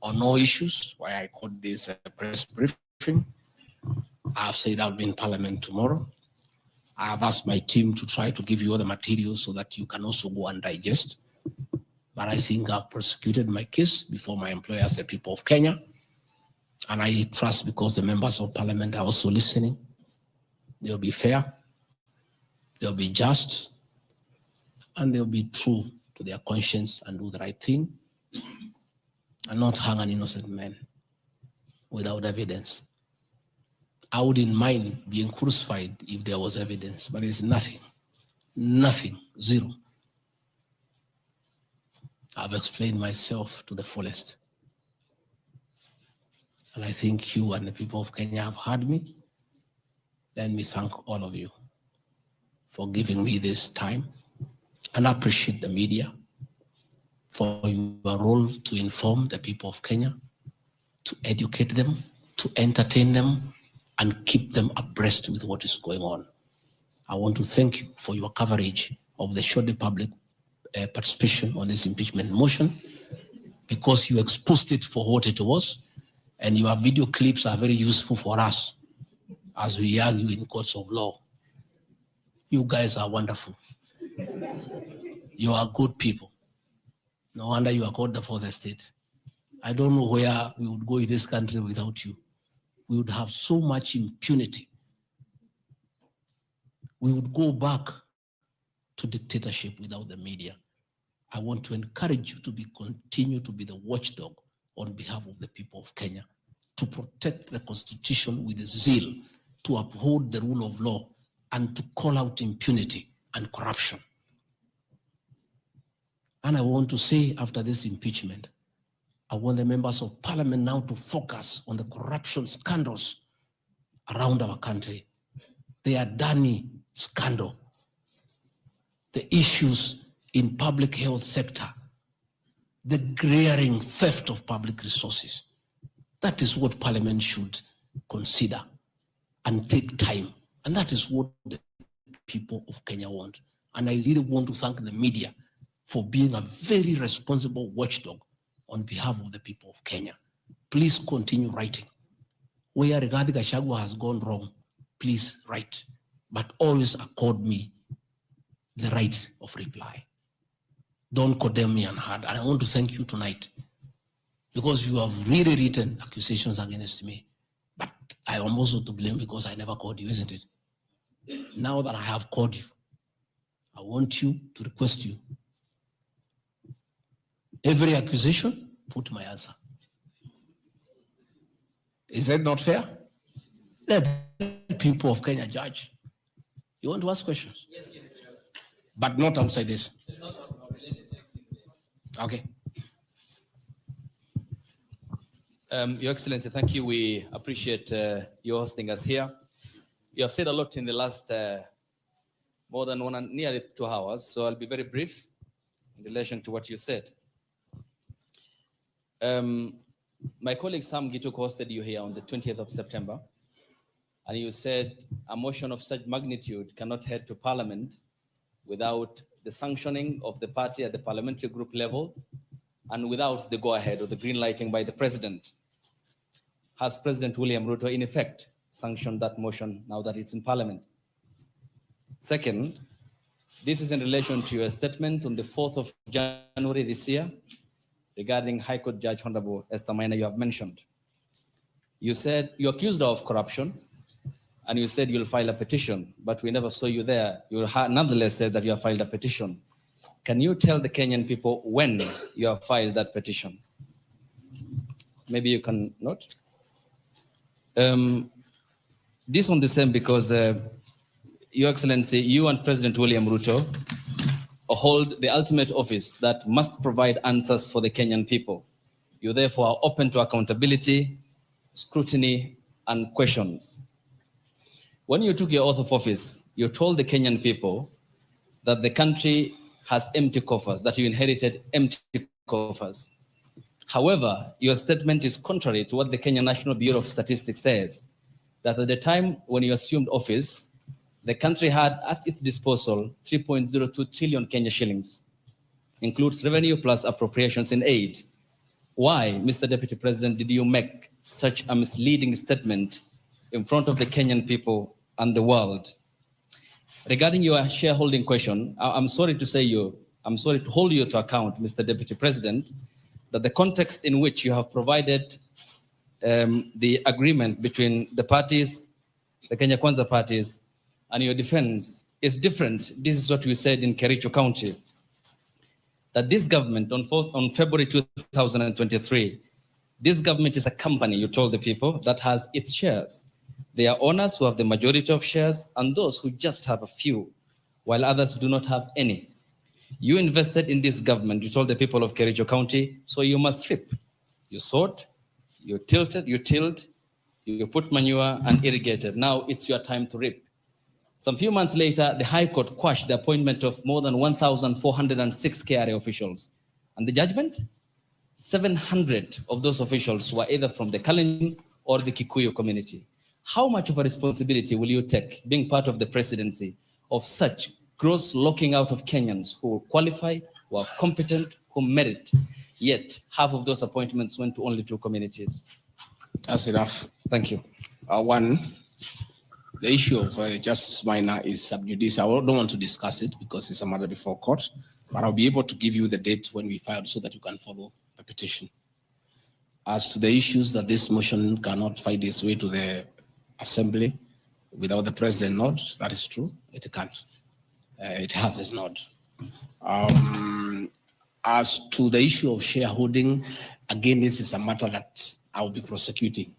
on no issues, why I called this a press briefing. I've said I'll be in Parliament tomorrow. I have asked my team to try to give you all the materials so that you can also go and digest. But I think I've prosecuted my case before my employers, the people of Kenya. And I trust because the members of Parliament are also listening, they'll be fair, they'll be just, and they'll be true to their conscience and do the right thing and not hang an innocent man without evidence. I wouldn't mind being crucified if there was evidence, but there's nothing, zero. I've explained myself to the fullest. And I think you and the people of Kenya have heard me. Let me thank all of you for giving me this time, and I appreciate the media for your role to inform the people of Kenya, to educate them, to entertain them, and keep them abreast with what is going on. I want to thank you for your coverage of the short public participation on this impeachment motion, because you exposed it for what it was, and your video clips are very useful for us as we argue in courts of law. You guys are wonderful. You are good people. No wonder you are called the fourth estate. I don't know where we would go in this country without you. We would have so much impunity. We would go back to dictatorship without the media. I want to encourage you to continue to be the watchdog on behalf of the people of Kenya, to protect the Constitution with zeal, to uphold the rule of law, and to call out impunity and corruption. And I want to say, after this impeachment, I want the members of Parliament now to focus on the corruption scandals around our country. The Adani scandal, the issues in public health sector, the glaring theft of public resources. That is what Parliament should consider and take time. And that is what the people of Kenya want. And I really want to thank the media for being a very responsible watchdog on behalf of the people of Kenya. Please continue writing. Where regarding Gachagua'S has gone wrong, please write. But always accord me the right of reply. Don't condemn me unheard. And I want to thank you tonight, because you have really written accusations against me. But I am also to blame because I never called you, isn't it? Now that I have called you, I want you to request you. Every accusation, put my answer. Is that not fair? Let the people of Kenya judge. You want to ask questions? Yes. But not outside this. Okay. Your Excellency, thank you. We appreciate you hosting us here. You have said a lot in the last more than nearly 2 hours, so I'll be very brief in relation to what you said. My colleague Sam Gituk hosted you here on the 20th of September, and you said a motion of such magnitude cannot head to Parliament without the sanctioning of the party at the parliamentary group level and without the go-ahead or the green lighting by the president. Has President William Ruto in effect sanctioned that motion now that it's in Parliament? Second, this is in relation to your statement on the 4th of January this year regarding High Court Judge Honorable Esther Maina you have mentioned. You said you accused her of corruption and you said you'll file a petition, but we never saw you there. You nonetheless said that you have filed a petition. Can you tell the Kenyan people when you have filed that petition? Maybe you can note. This one the same because Your Excellency, you and President William Ruto hold the ultimate office that must provide answers for the Kenyan people. You therefore are open to accountability, scrutiny, and questions. When you took your oath of office, you told the Kenyan people that the country has empty coffers, that you inherited empty coffers. However, your statement is contrary to what the Kenya National Bureau of Statistics says, that at the time when you assumed office, the country had at its disposal 3.02 trillion Kenya shillings, includes revenue plus appropriations in aid. Why, Mr. Deputy President, did you make such a misleading statement in front of the Kenyan people and the world? Regarding your shareholding question, I'm sorry to hold you to account, Mr. Deputy President, that the context in which you have provided the agreement between the parties, the Kenya Kwanza parties, and your defense is different. This is what we said in Kericho County, that this government on February 2023, this government is a company, you told the people, that has its shares. There are owners who have the majority of shares and those who just have a few, while others do not have any. You invested in this government, you told the people of Kericho County, so you must reap. You sowed, you tilled, you put manure and irrigated. Now it's your time to reap. Some few months later, the High Court quashed the appointment of more than 1,406 KRA officials. And the judgment? 700 of those officials were either from the Kalenjin or the Kikuyu community. How much of a responsibility will you take, being part of the presidency, of such gross locking out of Kenyans who qualify, who are competent, who merit, yet half of those appointments went to only 2 communities? That's enough. Thank you. One, the issue of Justice Minor is sub judice. I don't want to discuss it because it's a matter before court, but I'll be able to give you the date when we filed so that you can follow the petition. As to the issues that this motion cannot find its way to the assembly without the president nod, that is true. It can't. It has its nod. As to the issue of shareholding, again, this is a matter that I'll be prosecuting.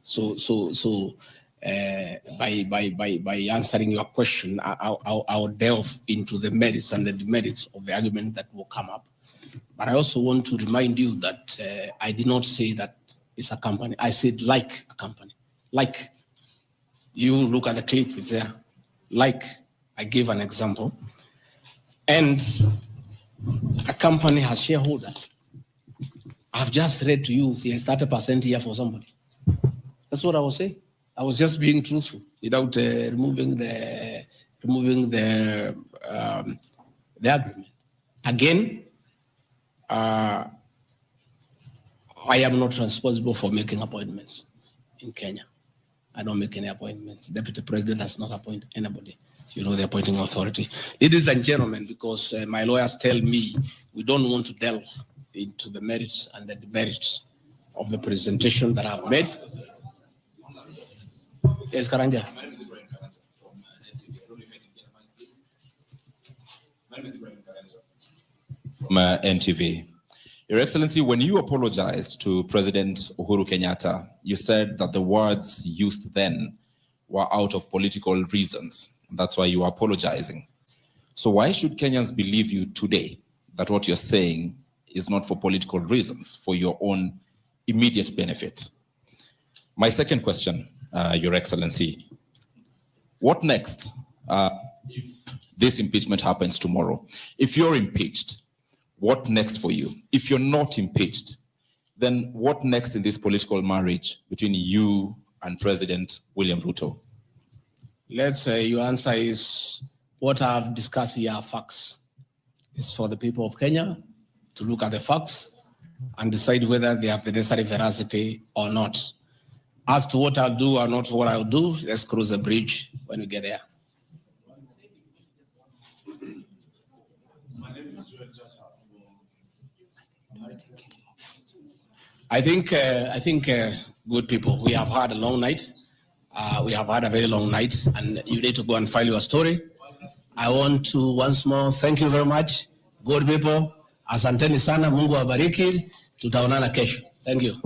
By answering your question, I'll delve into the merits and the demerits of the argument that will come up. But I also want to remind you that I did not say that it's a company. I said like a company. Like, you look at the clip, it's there. Like, I gave an example. And a company has shareholders. I've just read to you, there's 30% here for somebody. That's what I was saying. I was just being truthful without removing the agreement. Again, I am not responsible for making appointments in Kenya. I don't make any appointments. The Deputy President does not appoint anybody. You know, the appointing authority. Ladies and gentlemen, because my lawyers tell me we don't want to delve into the merits and the demerits of the presentation that I've made. Yes, Karanja. From NTV. Your Excellency, when you apologized to President Uhuru Kenyatta, you said that the words used then were out of political reasons. That's why you are apologizing. So why should Kenyans believe you today that what you're saying is not for political reasons, for your own immediate benefit? My second question, Your Excellency, what next if this impeachment happens tomorrow? If you're impeached, what next for you? If you're not impeached, then what next in this political marriage between you and President William Ruto? Let's say your answer is what I've discussed here are facts. It's for the people of Kenya to look at the facts and decide whether they have the necessary veracity or not. As to what I'll do or not what I'll do, let's cross the bridge when we get there. I think, good people, we have had a long night. We have had a very long night, and you need to go and file your story. I want to once more thank you very much. Good people, asanteni sana, Mungu awabariki. Tutaonana kesho. Thank you.